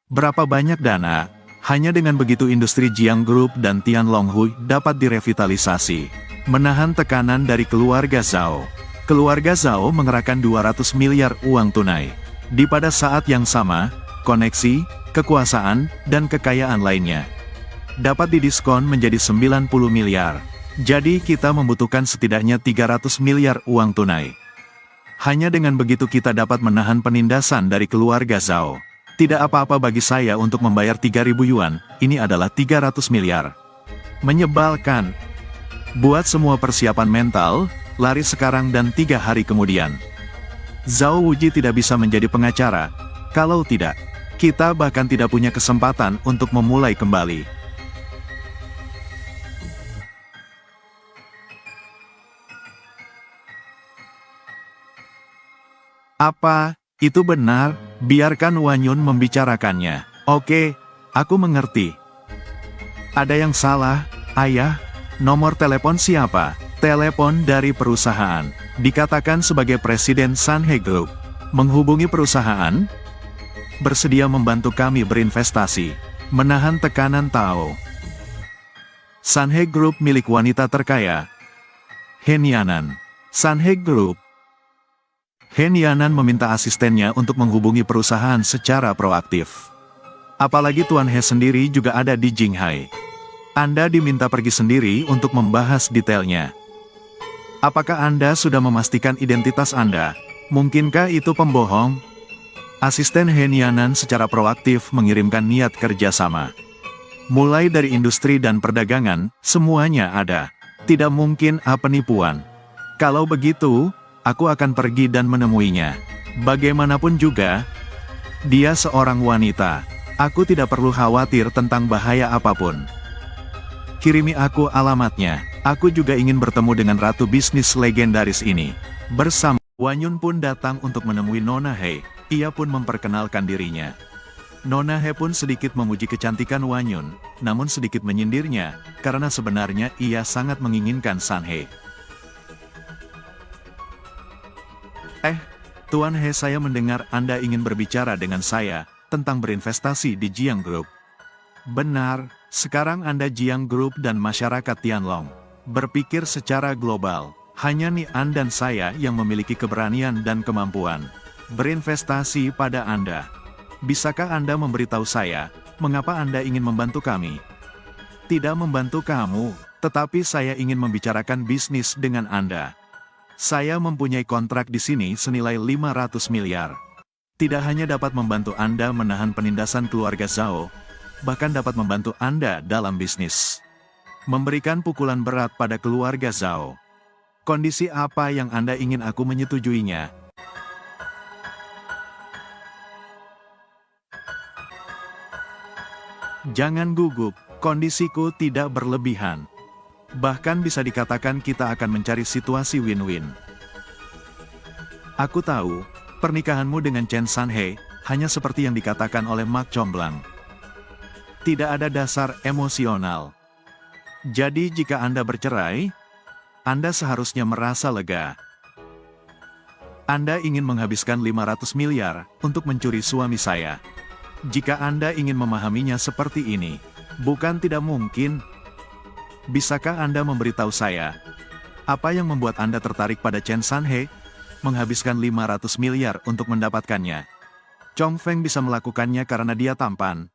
Berapa banyak dana? Hanya dengan begitu industri Jiang Group dan Tianlonghui dapat direvitalisasi. Menahan tekanan dari keluarga Zhao. Keluarga Zhao mengerahkan 200 miliar uang tunai. Di pada saat yang sama, koneksi, kekuasaan, dan kekayaan lainnya dapat didiskon menjadi 90 miliar. Jadi kita membutuhkan setidaknya 300 miliar uang tunai. Hanya dengan begitu kita dapat menahan penindasan dari keluarga Zhao. Tidak apa-apa bagi saya untuk membayar 3.000 yuan, ini adalah 300 miliar. Menyebalkan. Buat semua persiapan mental, lari sekarang dan 3 hari kemudian. Zhao Wuji tidak bisa menjadi pengacara. Kalau tidak, kita bahkan tidak punya kesempatan untuk memulai kembali. Apa? Itu benar? Biarkan Wanyun membicarakannya. Oke, aku mengerti. Ada yang salah, ayah? Nomor telepon siapa? Telepon dari perusahaan. Dikatakan sebagai Presiden Sanhe Group. Menghubungi perusahaan? Bersedia membantu kami berinvestasi. Menahan tekanan Tao. Sanhe Group milik wanita terkaya. Hen Yanan. Sanhe Group. Hen Yanan meminta asistennya untuk menghubungi perusahaan secara proaktif. Apalagi Tuan He sendiri juga ada di Jinghai. Anda diminta pergi sendiri untuk membahas detailnya. Apakah Anda sudah memastikan identitas Anda? Mungkinkah itu pembohong? Asisten Hen Yanan secara proaktif mengirimkan niat kerjasama. Mulai dari industri dan perdagangan, semuanya ada. Tidak mungkin penipuan. Kalau begitu, aku akan pergi dan menemuinya. Bagaimanapun juga, dia seorang wanita. Aku tidak perlu khawatir tentang bahaya apapun. Kirimi aku alamatnya. Aku juga ingin bertemu dengan ratu bisnis legendaris ini. Bersama Wanyun pun datang untuk menemui Nona He. Ia pun memperkenalkan dirinya. Nona He pun sedikit memuji kecantikan Wanyun, namun sedikit menyindirnya, karena sebenarnya ia sangat menginginkan Sanhe. Tuan He, saya mendengar Anda ingin berbicara dengan saya tentang berinvestasi di Jiang Group. Benar, sekarang Anda Jiang Group dan masyarakat Tianlong berpikir secara global. Hanya Nian dan saya yang memiliki keberanian dan kemampuan berinvestasi pada Anda. Bisakah Anda memberitahu saya, mengapa Anda ingin membantu kami? Tidak membantu kamu, tetapi saya ingin membicarakan bisnis dengan Anda. Saya mempunyai kontrak di sini senilai 500 miliar. Tidak hanya dapat membantu Anda menahan penindasan keluarga Zhao, bahkan dapat membantu Anda dalam bisnis. Memberikan pukulan berat pada keluarga Zhao. Kondisi apa yang Anda ingin aku menyetujuinya? Jangan gugup, kondisiku tidak berlebihan. Bahkan bisa dikatakan kita akan mencari situasi win-win. Aku tahu, pernikahanmu dengan Chen Sanhe hanya seperti yang dikatakan oleh Mak Comblang. Tidak ada dasar emosional. Jadi jika Anda bercerai, Anda seharusnya merasa lega. Anda ingin menghabiskan 500 miliar untuk mencuri suami saya. Jika Anda ingin memahaminya seperti ini, bukan tidak mungkin. Bisakah Anda memberitahu saya, apa yang membuat Anda tertarik pada Chen Sanhe, menghabiskan 500 miliar untuk mendapatkannya? Chong Feng bisa melakukannya karena dia tampan.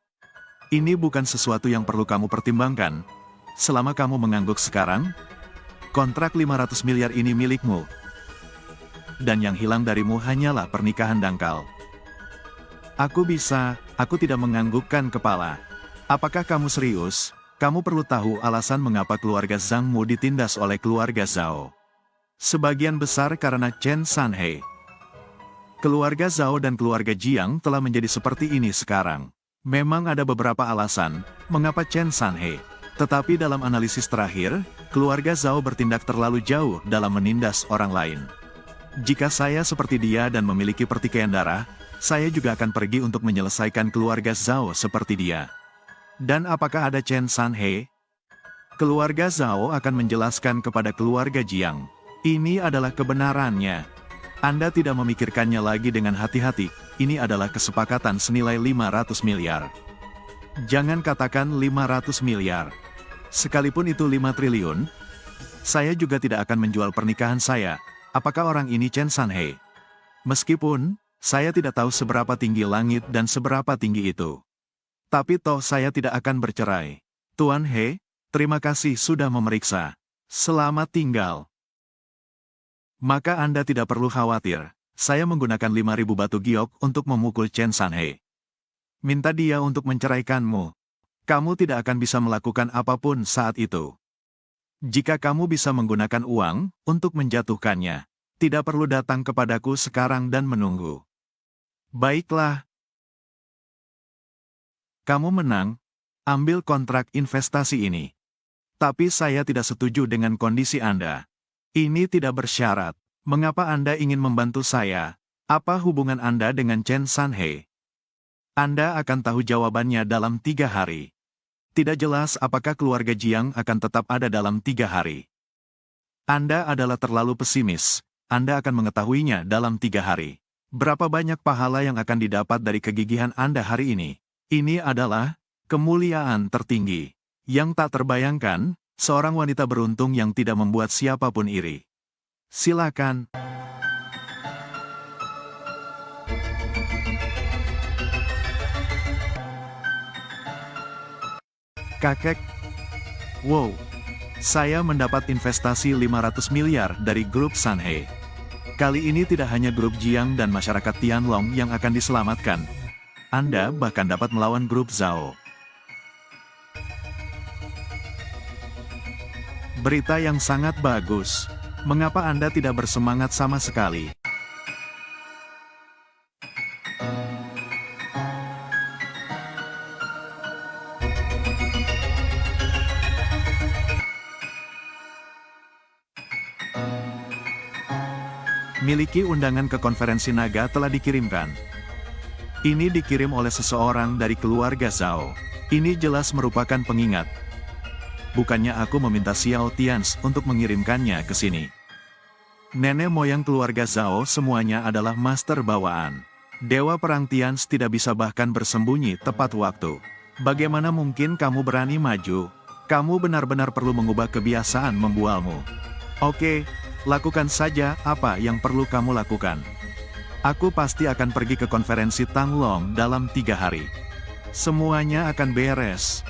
Ini bukan sesuatu yang perlu kamu pertimbangkan. Selama kamu mengangguk sekarang, kontrak 500 miliar ini milikmu. Dan yang hilang darimu hanyalah pernikahan dangkal. Aku tidak menganggukkan kepala. Apakah kamu serius? Kamu perlu tahu alasan mengapa keluarga Zhang Mu ditindas oleh keluarga Zhao. Sebagian besar karena Chen Sanhe. Keluarga Zhao dan keluarga Jiang telah menjadi seperti ini sekarang. Memang ada beberapa alasan mengapa Chen Sanhe. Tetapi dalam analisis terakhir, keluarga Zhao bertindak terlalu jauh dalam menindas orang lain. Jika saya seperti dia dan memiliki pertikaian darah, saya juga akan pergi untuk menyelesaikan keluarga Zhao seperti dia. Dan apakah ada Chen Sanhe? Keluarga Zhao akan menjelaskan kepada keluarga Jiang. Ini adalah kebenarannya. Anda tidak memikirkannya lagi dengan hati-hati, ini adalah kesepakatan senilai 500 miliar. Jangan katakan 500 miliar. Sekalipun itu 5 triliun, saya juga tidak akan menjual pernikahan saya. Apakah orang ini Chen Sanhe? Meskipun, saya tidak tahu seberapa tinggi langit dan seberapa tinggi itu. Tapi toh saya tidak akan bercerai. Tuan He, terima kasih sudah memeriksa. Selamat tinggal. Maka Anda tidak perlu khawatir. Saya menggunakan 5.000 batu giok untuk memukul Chen Sanhe. Minta dia untuk menceraikanmu. Kamu tidak akan bisa melakukan apapun saat itu. Jika kamu bisa menggunakan uang untuk menjatuhkannya, tidak perlu datang kepadaku sekarang dan menunggu. Baiklah. Kamu menang, ambil kontrak investasi ini. Tapi saya tidak setuju dengan kondisi Anda. Ini tidak bersyarat. Mengapa Anda ingin membantu saya? Apa hubungan Anda dengan Chen Sanhe? Anda akan tahu jawabannya dalam 3 hari. Tidak jelas apakah keluarga Jiang akan tetap ada dalam 3 hari. Anda adalah terlalu pesimis. Anda akan mengetahuinya dalam 3 hari. Berapa banyak pahala yang akan didapat dari kegigihan Anda hari ini? Ini adalah kemuliaan tertinggi. Yang tak terbayangkan, seorang wanita beruntung yang tidak membuat siapapun iri. Silakan. Kakek. Wow. Saya mendapat investasi 500 miliar dari grup Sanhe. Kali ini tidak hanya grup Jiang dan masyarakat Tianlong yang akan diselamatkan. Anda bahkan dapat melawan grup Zhao. Berita yang sangat bagus. Mengapa Anda tidak bersemangat sama sekali? Miliki undangan ke konferensi naga telah dikirimkan. Ini dikirim oleh seseorang dari keluarga Zhao. Ini jelas merupakan pengingat. Bukannya aku meminta Xiao Tians untuk mengirimkannya ke sini. Nenek moyang keluarga Zhao semuanya adalah master bawaan. Dewa perang Tians tidak bisa bahkan bersembunyi tepat waktu. Bagaimana mungkin kamu berani maju? Kamu benar-benar perlu mengubah kebiasaan membualmu. Oke, lakukan saja apa yang perlu kamu lakukan. Aku pasti akan pergi ke konferensi Tanglong dalam 3 hari. Semuanya akan beres.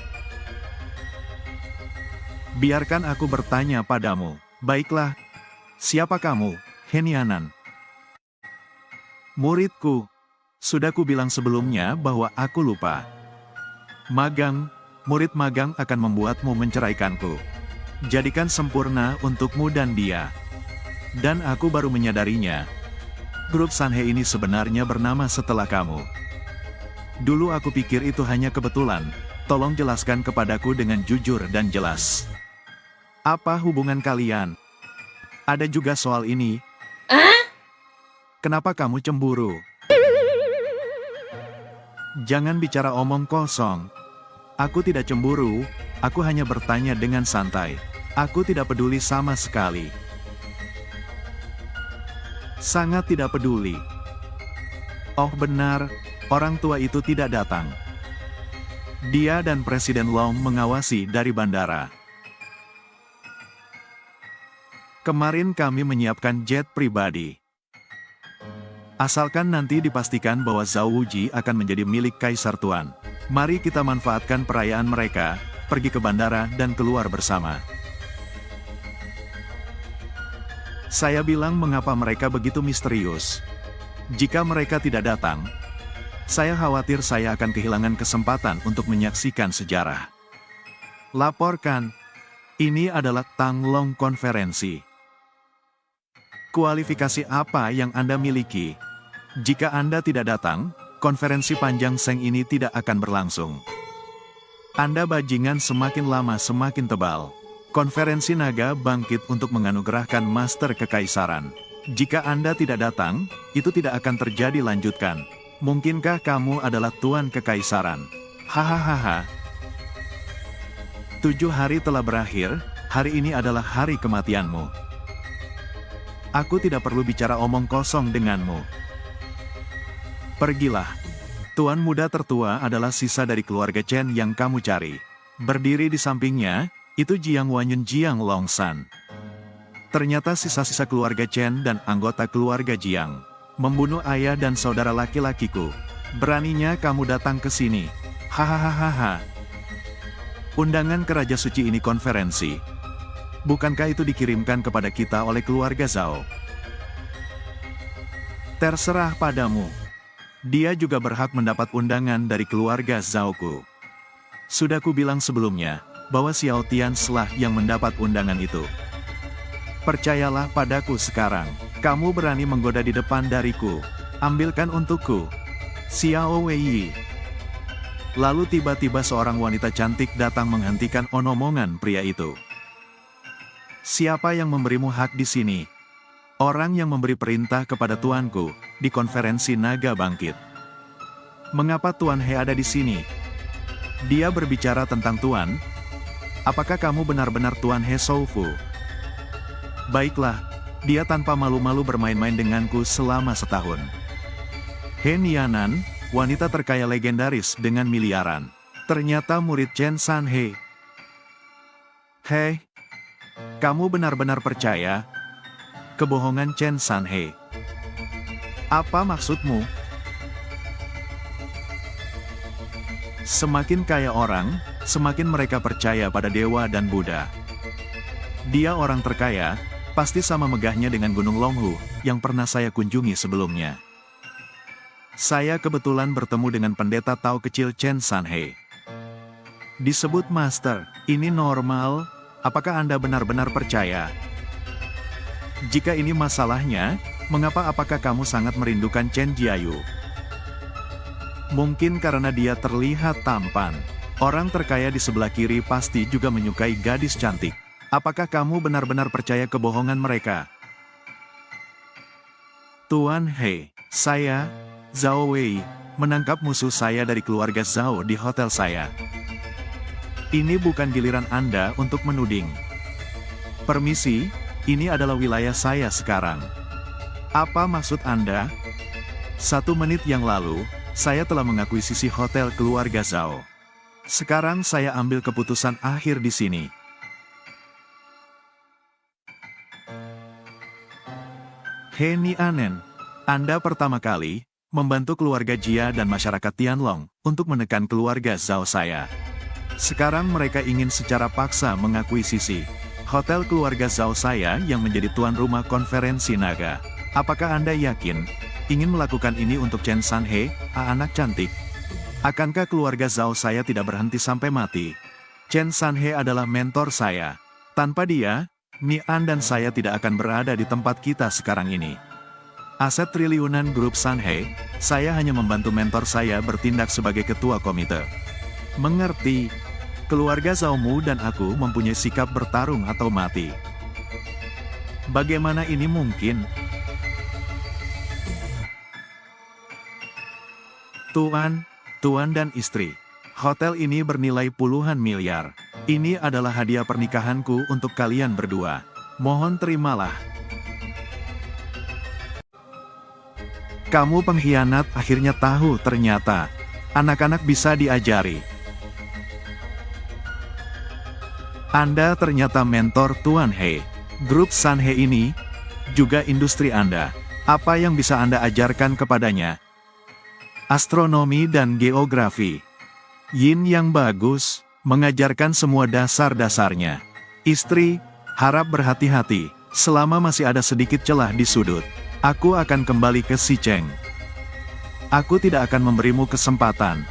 Biarkan aku bertanya padamu. Baiklah. Siapa kamu, Henianan? Muridku. Sudah ku bilang sebelumnya bahwa aku lupa. Magang, murid magang akan membuatmu menceraikanku. Jadikan sempurna untukmu dan dia. Dan aku baru menyadarinya. Grup Sanhe ini sebenarnya bernama setelah kamu. Dulu aku pikir itu hanya kebetulan. Tolong jelaskan kepadaku dengan jujur dan jelas. Apa hubungan kalian? Ada juga soal ini. Kenapa kamu cemburu? Jangan bicara omong kosong. Aku tidak cemburu, aku hanya bertanya dengan santai. Aku tidak peduli sama sekali. Sangat tidak peduli. Oh benar, orang tua itu tidak datang. Dia dan Presiden Long mengawasi dari bandara. Kemarin kami menyiapkan jet pribadi. Asalkan nanti dipastikan bahwa Zhao Wuji akan menjadi milik Kaisar Tuan. Mari kita manfaatkan perayaan mereka, pergi ke bandara dan keluar bersama. Saya bilang mengapa mereka begitu misterius. Jika mereka tidak datang, saya khawatir saya akan kehilangan kesempatan untuk menyaksikan sejarah. Laporkan. Ini adalah Tanglong Konferensi. Kualifikasi apa yang Anda miliki? Jika Anda tidak datang, konferensi panjang Seng ini tidak akan berlangsung. Anda bajingan semakin lama semakin tebal. Konferensi naga bangkit untuk menganugerahkan Master Kekaisaran. Jika Anda tidak datang, itu tidak akan terjadi lanjutkan. Mungkinkah kamu adalah Tuan Kekaisaran? Hahaha. 7 hari telah berakhir, hari ini adalah hari kematianmu. Aku tidak perlu bicara omong kosong denganmu. Pergilah. Tuan muda tertua adalah sisa dari keluarga Chen yang kamu cari. Berdiri di sampingnya, itu Jiang Wanyan Jiang Longshan. Ternyata sisa-sisa keluarga Chen dan anggota keluarga Jiang membunuh ayah dan saudara laki-lakiku. Beraninya kamu datang ke sini. Hahaha. Undangan ke Raja Suci ini konferensi. Bukankah itu dikirimkan kepada kita oleh keluarga Zhao? Terserah padamu. Dia juga berhak mendapat undangan dari keluarga Zhao-ku. Sudah kubilang sebelumnya, bahwa Xiao Tian's-lah yang mendapat undangan itu. Percayalah padaku sekarang, kamu berani menggoda di depan dariku. Ambilkan untukku. Xiao Wei. Lalu tiba-tiba seorang wanita cantik datang menghentikan omongan pria itu. Siapa yang memberimu hak di sini? Orang yang memberi perintah kepada tuanku, di konferensi naga bangkit. Mengapa Tuan He ada di sini? Dia berbicara tentang Tuan. Apakah kamu benar-benar Tuan He Shoufu? Baiklah, dia tanpa malu-malu bermain-main denganku selama setahun. He Nianan, wanita terkaya legendaris dengan miliaran. Ternyata murid Chen San He. Hei, kamu benar-benar percaya? Kebohongan Chen San He. Apa maksudmu? Semakin kaya orang, semakin mereka percaya pada dewa dan Buddha. Dia orang terkaya, pasti sama megahnya dengan Gunung Longhu, yang pernah saya kunjungi sebelumnya. Saya kebetulan bertemu dengan pendeta Tao kecil Chen San He. Disebut Master, ini normal? Apakah Anda benar-benar percaya? Jika ini masalahnya, apakah kamu sangat merindukan Chen Jiayu? Mungkin karena dia terlihat tampan. Orang terkaya di sebelah kiri pasti juga menyukai gadis cantik. Apakah kamu benar-benar percaya kebohongan mereka? Tuan He, saya, Zhao Wei, menangkap musuh saya dari keluarga Zhao di hotel saya. Ini bukan giliran Anda untuk menuding. Permisi, ini adalah wilayah saya sekarang. Apa maksud Anda? 1 menit yang lalu, saya telah mengakuisisi hotel keluarga Zhao. Sekarang saya ambil keputusan akhir di sini. He Nianen, Anda pertama kali membantu keluarga Jia dan masyarakat Tianlong untuk menekan keluarga Zhao saya. Sekarang mereka ingin secara paksa mengakuisisi hotel keluarga Zhao saya yang menjadi tuan rumah konferensi naga. Apakah Anda yakin ingin melakukan ini untuk Chen San He, anak cantik? Akankah keluarga Zhao saya tidak berhenti sampai mati? Chen San He adalah mentor saya. Tanpa dia, Nian dan saya tidak akan berada di tempat kita sekarang ini. Aset triliunan grup San He, saya hanya membantu mentor saya bertindak sebagai ketua komite. Mengerti? Keluarga Zhaomu dan aku mempunyai sikap bertarung atau mati. Bagaimana ini mungkin? Tuan dan istri. Hotel ini bernilai puluhan miliar. Ini adalah hadiah pernikahanku untuk kalian berdua. Mohon terimalah. Kamu pengkhianat, akhirnya tahu ternyata. Anak-anak bisa diajari. Anda ternyata mentor Tuan He. Grup San He ini, juga industri Anda. Apa yang bisa Anda ajarkan kepadanya? Astronomi dan geografi. Yin yang bagus, mengajarkan semua dasar-dasarnya. Istri, harap berhati-hati, selama masih ada sedikit celah di sudut. Aku akan kembali ke Xicheng. Aku tidak akan memberimu kesempatan.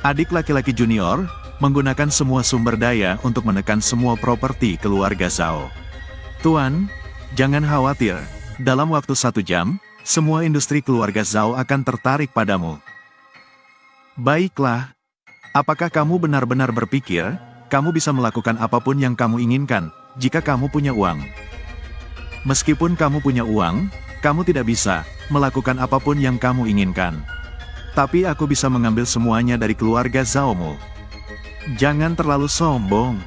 Adik laki-laki junior, menggunakan semua sumber daya untuk menekan semua properti keluarga Zhao. Tuan, jangan khawatir, dalam waktu 1 jam, semua industri keluarga Zhao akan tertarik padamu. Baiklah, apakah kamu benar-benar berpikir, kamu bisa melakukan apapun yang kamu inginkan, jika kamu punya uang? Meskipun kamu punya uang, kamu tidak bisa melakukan apapun yang kamu inginkan. Tapi aku bisa mengambil semuanya dari keluarga Zhaomu. Jangan terlalu sombong.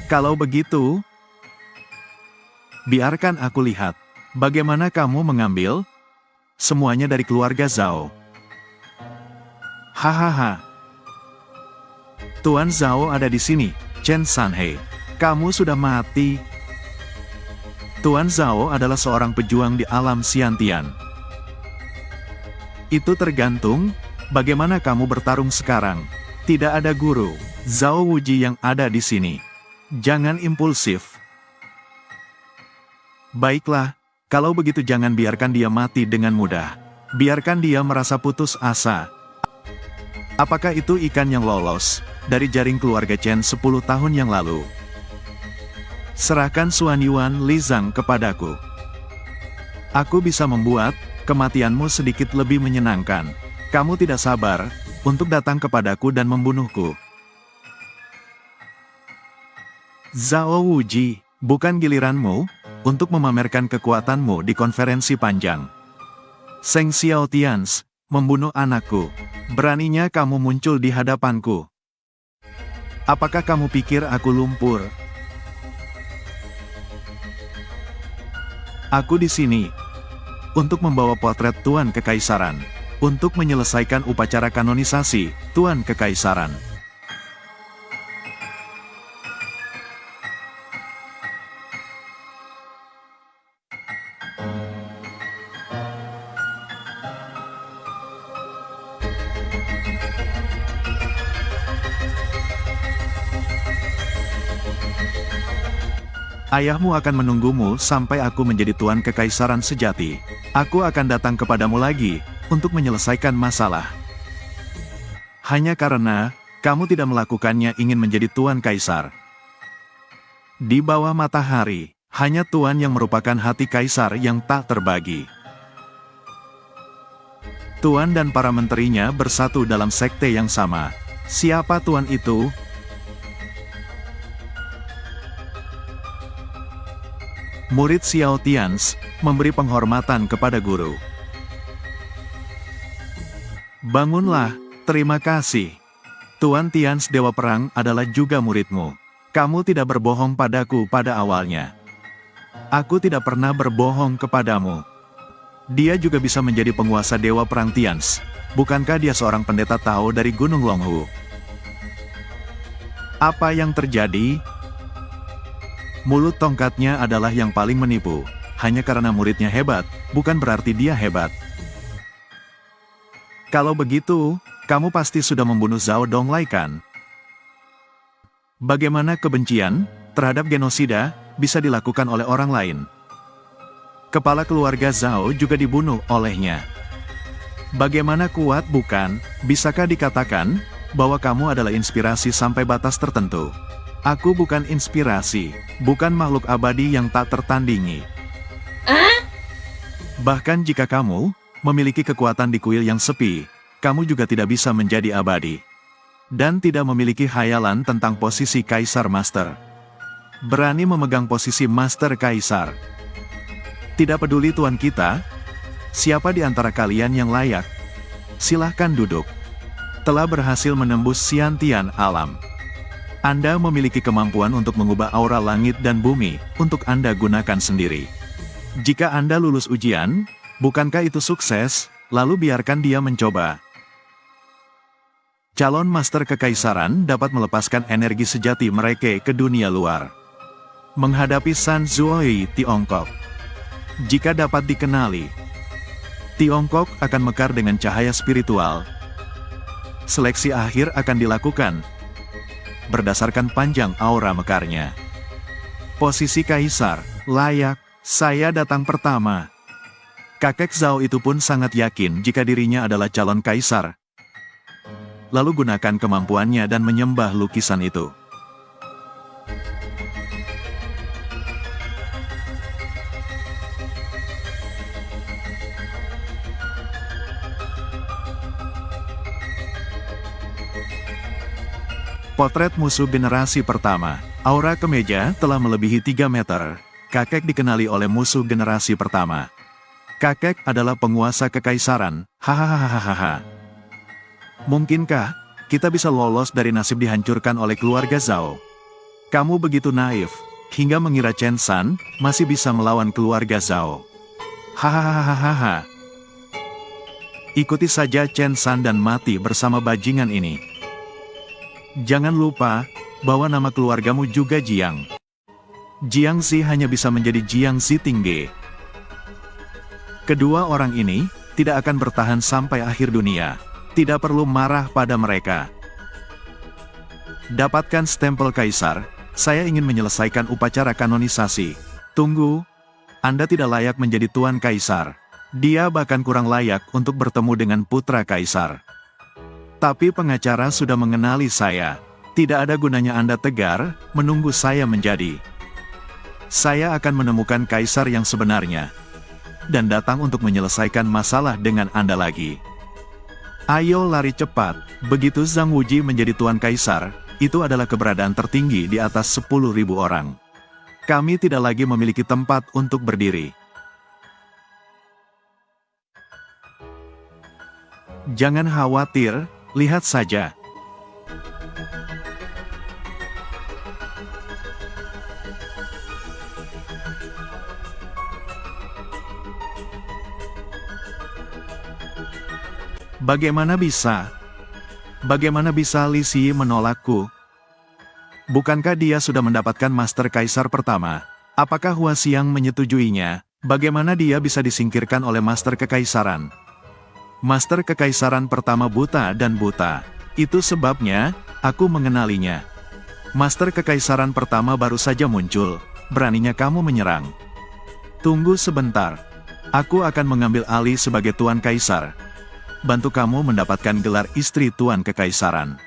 Kalau begitu, biarkan aku lihat, bagaimana kamu mengambil semuanya dari keluarga Zhao. Hahaha. Tuan Zhao ada di sini, Chen Sanhe. Kamu sudah mati. Tuan Zhao adalah seorang pejuang di alam Xiantian. Itu tergantung, bagaimana kamu bertarung sekarang. Tidak ada guru, Zhao Wuji yang ada di sini. Jangan impulsif. Baiklah, kalau begitu jangan biarkan dia mati dengan mudah. Biarkan dia merasa putus asa. Apakah itu ikan yang lolos dari jaring keluarga Chen 10 tahun yang lalu? Serahkan Xuan Yuan Li Zhang kepadaku. Aku bisa membuat kematianmu sedikit lebih menyenangkan. Kamu tidak sabar untuk datang kepadaku dan membunuhku. Zhao Wuji, bukan giliranmu untuk memamerkan kekuatanmu di konferensi panjang. Seng Xiaotians, membunuh anakku. Beraninya kamu muncul di hadapanku. Apakah kamu pikir aku lumpur? Aku di sini untuk membawa potret Tuan Kekaisaran, untuk menyelesaikan upacara kanonisasi Tuan Kekaisaran. Ayahmu akan menunggumu sampai aku menjadi Tuan Kekaisaran sejati. Aku akan datang kepadamu lagi, untuk menyelesaikan masalah. Hanya karena, kamu tidak melakukannya ingin menjadi Tuan Kaisar. Di bawah matahari, hanya Tuan yang merupakan hati Kaisar yang tak terbagi. Tuan dan para menterinya bersatu dalam sekte yang sama. Siapa Tuan itu? Murid Xiaotians memberi penghormatan kepada guru. Bangunlah, terima kasih. Tuan Tians Dewa Perang adalah juga muridmu. Kamu tidak berbohong padaku pada awalnya. Aku tidak pernah berbohong kepadamu. Dia juga bisa menjadi penguasa Dewa Perang Tians. Bukankah dia seorang pendeta Tao dari Gunung Longhu? Apa yang terjadi? Mulut tongkatnya adalah yang paling menipu. Hanya karena muridnya hebat, bukan berarti dia hebat. Kalau begitu, kamu pasti sudah membunuh Zhao Donglai kan? Bagaimana kebencian terhadap genosida bisa dilakukan oleh orang lain? Kepala keluarga Zhao juga dibunuh olehnya. Bagaimana kuat bukan? Bisakah dikatakan bahwa kamu adalah inspirasi sampai batas tertentu? Aku bukan inspirasi, bukan makhluk abadi yang tak tertandingi. Bahkan jika kamu memiliki kekuatan di kuil yang sepi, kamu juga tidak bisa menjadi abadi. Dan tidak memiliki khayalan tentang posisi Kaisar Master. Berani memegang posisi Master Kaisar. Tidak peduli tuan kita, siapa di antara kalian yang layak? Silahkan duduk. Telah berhasil menembus Xiantian alam. Anda memiliki kemampuan untuk mengubah aura langit dan bumi, untuk Anda gunakan sendiri. Jika Anda lulus ujian, bukankah itu sukses, lalu biarkan dia mencoba. Calon Master Kekaisaran dapat melepaskan energi sejati mereka ke dunia luar. Menghadapi San Zuoi Tiongkok. Jika dapat dikenali, Tiongkok akan mekar dengan cahaya spiritual. Seleksi akhir akan dilakukan berdasarkan panjang aura mekarnya. Posisi Kaisar, layak, saya datang pertama. Kakek Zhao itu pun sangat yakin jika dirinya adalah calon Kaisar. lalu gunakan kemampuannya dan menyembah lukisan itu. Potret musuh generasi pertama. Aura kemeja telah melebihi 3 meter. Kakek dikenali oleh musuh generasi pertama. Kakek adalah penguasa kekaisaran. Hahaha. Mungkinkah kita bisa lolos dari nasib dihancurkan oleh keluarga Zhao? Kamu begitu naif, hingga mengira Chen San masih bisa melawan keluarga Zhao. Hahaha. Ikuti saja Chen San dan mati bersama bajingan ini. Jangan lupa bahwa nama keluargamu juga Jiang. Jiangxi hanya bisa menjadi Jiangxi Tingge. Kedua orang ini tidak akan bertahan sampai akhir dunia. Tidak perlu marah pada mereka. Dapatkan stempel kaisar. Saya ingin menyelesaikan upacara kanonisasi. Tunggu, Anda tidak layak menjadi tuan kaisar. Dia bahkan kurang layak untuk bertemu dengan putra kaisar. Tapi pengacara sudah mengenali saya. Tidak ada gunanya Anda tegar, menunggu saya menjadi. Saya akan menemukan kaisar yang sebenarnya. Dan datang untuk menyelesaikan masalah dengan Anda lagi. Ayo lari cepat. Begitu Zhang Wuji menjadi tuan kaisar, itu adalah keberadaan tertinggi di atas 10.000 orang. Kami tidak lagi memiliki tempat untuk berdiri. Jangan khawatir. Lihat saja. Bagaimana bisa? Bagaimana bisa Li Xi menolakku? Bukankah dia sudah mendapatkan Master Kaisar pertama? Apakah Hua Xiang menyetujuinya? Bagaimana dia bisa disingkirkan oleh Master Kekaisaran? Master Kekaisaran pertama buta dan buta. Itu sebabnya, aku mengenalinya. Master Kekaisaran pertama baru saja muncul. Beraninya kamu menyerang. Tunggu sebentar. Aku akan mengambil alih sebagai Tuan Kaisar. Bantu kamu mendapatkan gelar istri Tuan Kekaisaran.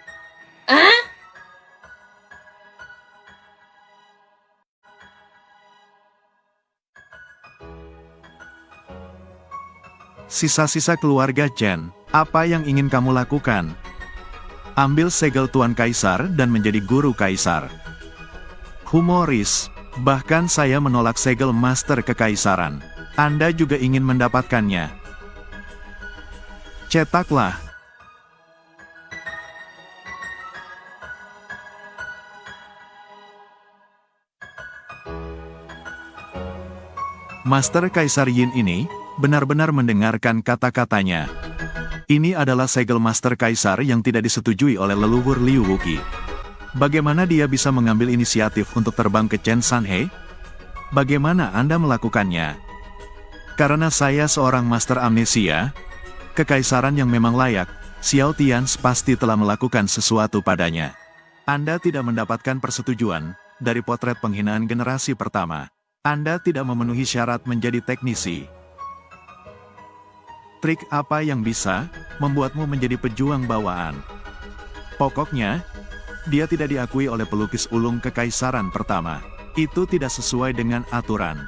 Sisa-sisa keluarga Chen, apa yang ingin kamu lakukan? Ambil segel Tuan Kaisar dan menjadi guru Kaisar. Humoris, bahkan saya menolak segel Master Kekaisaran. Anda juga ingin mendapatkannya. Cetaklah. Master Kaisar Yin ini benar-benar mendengarkan kata-katanya. Ini adalah segel Master Kaisar yang tidak disetujui oleh leluhur Liu Wuqi. Bagaimana dia bisa mengambil inisiatif untuk terbang ke Chen Sanhe? Bagaimana Anda melakukannya? Karena saya seorang Master Amnesia, kekaisaran yang memang layak, Xiao Tians pasti telah melakukan sesuatu padanya. Anda tidak mendapatkan persetujuan dari potret penghinaan generasi pertama. Anda tidak memenuhi syarat menjadi teknisi. Trik apa yang bisa membuatmu menjadi pejuang bawaan? Pokoknya, dia tidak diakui oleh pelukis ulung kekaisaran pertama. Itu tidak sesuai dengan aturan.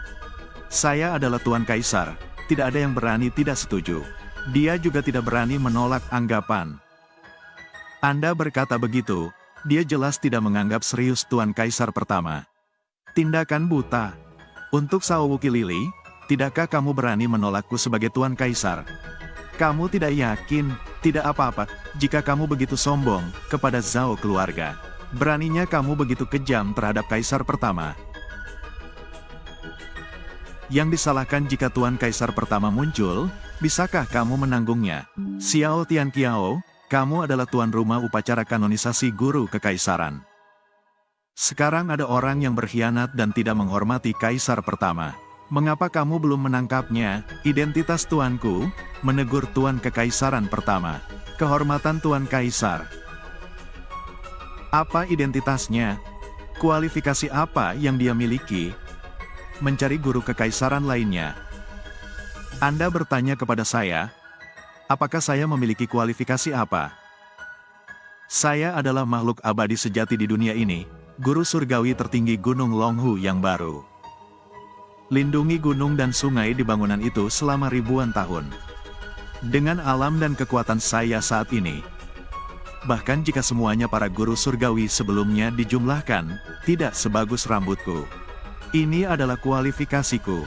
Saya adalah Tuan Kaisar, tidak ada yang berani tidak setuju. Dia juga tidak berani menolak anggapan. Anda berkata begitu, dia jelas tidak menganggap serius Tuan Kaisar pertama. Tindakan buta. Untuk Zhao Wuqi Lili, tidakkah kamu berani menolakku sebagai Tuan Kaisar? Kamu tidak yakin, tidak apa-apa, jika kamu begitu sombong kepada Zhao keluarga. Beraninya kamu begitu kejam terhadap Kaisar pertama. Yang disalahkan jika Tuan Kaisar pertama muncul, bisakah kamu menanggungnya? Xiao Tianqiao, kamu adalah tuan rumah upacara kanonisasi guru kekaisaran. Sekarang ada orang yang berkhianat dan tidak menghormati Kaisar pertama. Mengapa kamu belum menangkapnya? Identitas tuanku, menegur Tuan Kekaisaran pertama. Kehormatan Tuan Kaisar. Apa identitasnya? Kualifikasi apa yang dia miliki? Mencari guru kekaisaran lainnya. Anda bertanya kepada saya, apakah saya memiliki kualifikasi apa? Saya adalah makhluk abadi sejati di dunia ini, guru surgawi tertinggi Gunung Longhu yang baru. Lindungi gunung dan sungai di bangunan itu selama ribuan tahun. Dengan alam dan kekuatan saya saat ini, bahkan jika semuanya para guru surgawi sebelumnya dijumlahkan, tidak sebagus rambutku. Ini adalah kualifikasiku.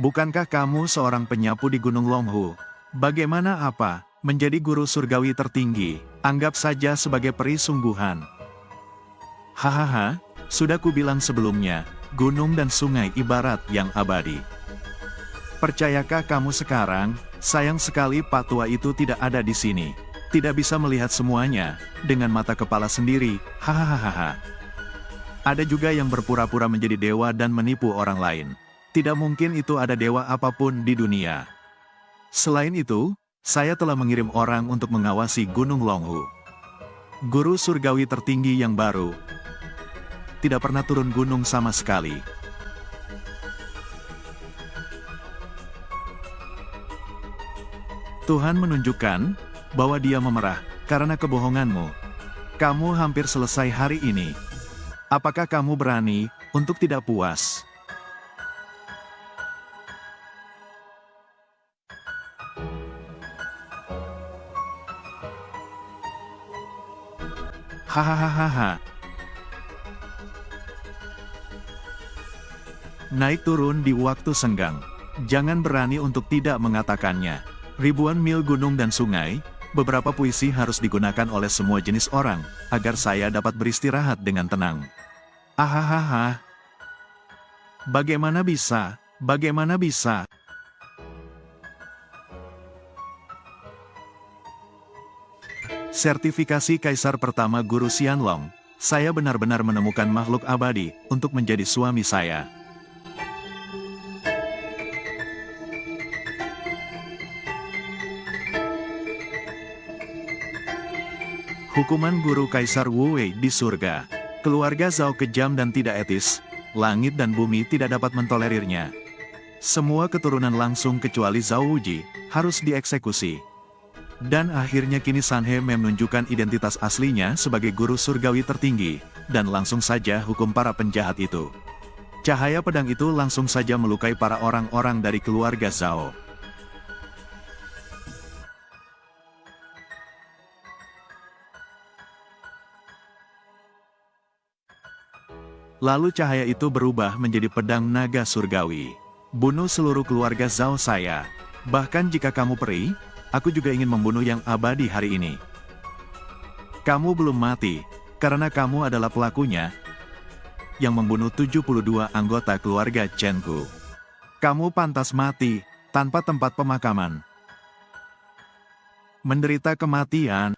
Bukankah kamu seorang penyapu di Gunung Longhu? Bagaimana apa? Menjadi guru surgawi tertinggi, anggap saja sebagai peri sungguhan. Hahaha, sudah kubilang sebelumnya, gunung dan sungai ibarat yang abadi. Percayakah kamu sekarang? Sayang sekali Pak Tua itu tidak ada di sini. Tidak bisa melihat semuanya, dengan mata kepala sendiri, hahaha. Ada juga yang berpura-pura menjadi dewa dan menipu orang lain. Tidak mungkin itu ada dewa apapun di dunia. Selain itu, saya telah mengirim orang untuk mengawasi Gunung Longhu. Guru surgawi tertinggi yang baru, tidak pernah turun gunung sama sekali. Tuhan menunjukkan bahwa Dia memerah karena kebohonganmu. Kamu hampir selesai hari ini. Apakah kamu berani untuk tidak puas? Hahaha. Naik turun di waktu senggang. Jangan berani untuk tidak mengatakannya. Ribuan mil gunung dan sungai, beberapa puisi harus digunakan oleh semua jenis orang, agar saya dapat beristirahat dengan tenang. Ahahaha. Bagaimana bisa? Bagaimana bisa? Sertifikasi Kaisar pertama Guru Xianlong, saya benar-benar menemukan makhluk abadi untuk menjadi suami saya. Hukuman Guru Kaisar Wu Wei di surga. Keluarga Zhao kejam dan tidak etis, langit dan bumi tidak dapat mentolerirnya. Semua keturunan langsung kecuali Zhao Wuji, harus dieksekusi. Dan akhirnya kini Sanhe menunjukkan identitas aslinya sebagai guru surgawi tertinggi, dan langsung saja hukum para penjahat itu. Cahaya pedang itu langsung saja melukai para orang-orang dari keluarga Zhao. Lalu cahaya itu berubah menjadi pedang naga surgawi. Bunuh seluruh keluarga Zhao saya. Bahkan jika kamu peri, aku juga ingin membunuh yang abadi hari ini. Kamu belum mati, karena kamu adalah pelakunya, yang membunuh 72 anggota keluarga Chenku. Kamu pantas mati, tanpa tempat pemakaman. Menderita kematian.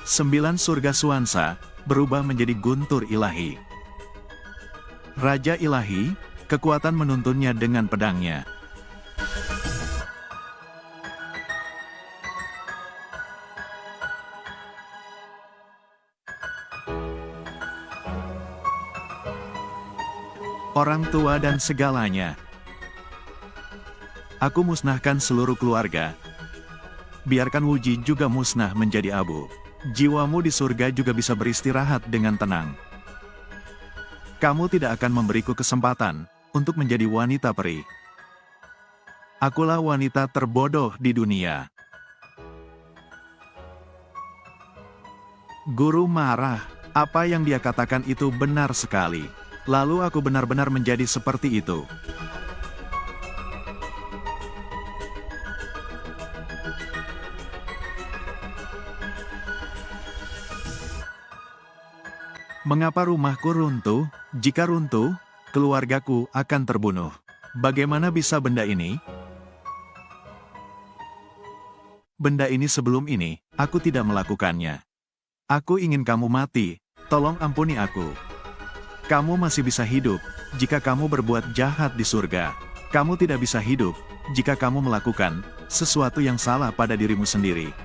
Sembilan surga Suansa berubah menjadi guntur ilahi. Raja ilahi, kekuatan menuntunnya dengan pedangnya. Orang tua dan segalanya. Aku musnahkan seluruh keluarga. Biarkan Wuji juga musnah menjadi abu. Jiwamu di surga juga bisa beristirahat dengan tenang. Kamu tidak akan memberiku kesempatan untuk menjadi wanita peri. Akulah wanita terbodoh di dunia. Guru marah. Apa yang dia katakan itu benar sekali. Lalu aku benar-benar menjadi seperti itu. Mengapa rumahku runtuh? Jika runtuh, keluargaku akan terbunuh. Bagaimana bisa benda ini? Benda ini sebelum ini, aku tidak melakukannya. Aku ingin kamu mati, tolong ampuni aku. Kamu masih bisa hidup, jika kamu berbuat jahat di surga. Kamu tidak bisa hidup, jika kamu melakukan sesuatu yang salah pada dirimu sendiri.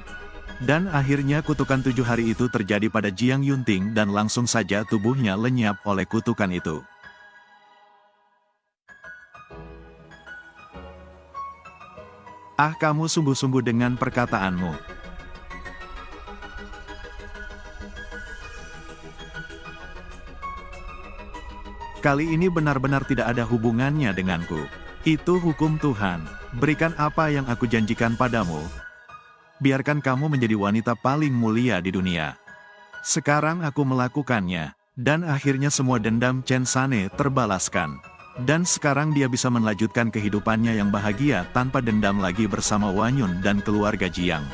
Dan akhirnya kutukan 7 hari itu terjadi pada Jiang Yunting dan langsung saja tubuhnya lenyap oleh kutukan itu. Ah, kamu sungguh-sungguh dengan perkataanmu. Kali ini benar-benar tidak ada hubungannya denganku. Itu hukum Tuhan. Berikan apa yang aku janjikan padamu. Biarkan kamu menjadi wanita paling mulia di dunia. Sekarang aku melakukannya, dan akhirnya semua dendam Chen Sane terbalaskan. Dan sekarang dia bisa melanjutkan kehidupannya yang bahagia tanpa dendam lagi bersama Wanyun dan keluarga Jiang.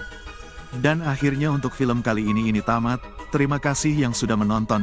Dan akhirnya untuk film kali ini tamat. Terima kasih yang sudah menonton.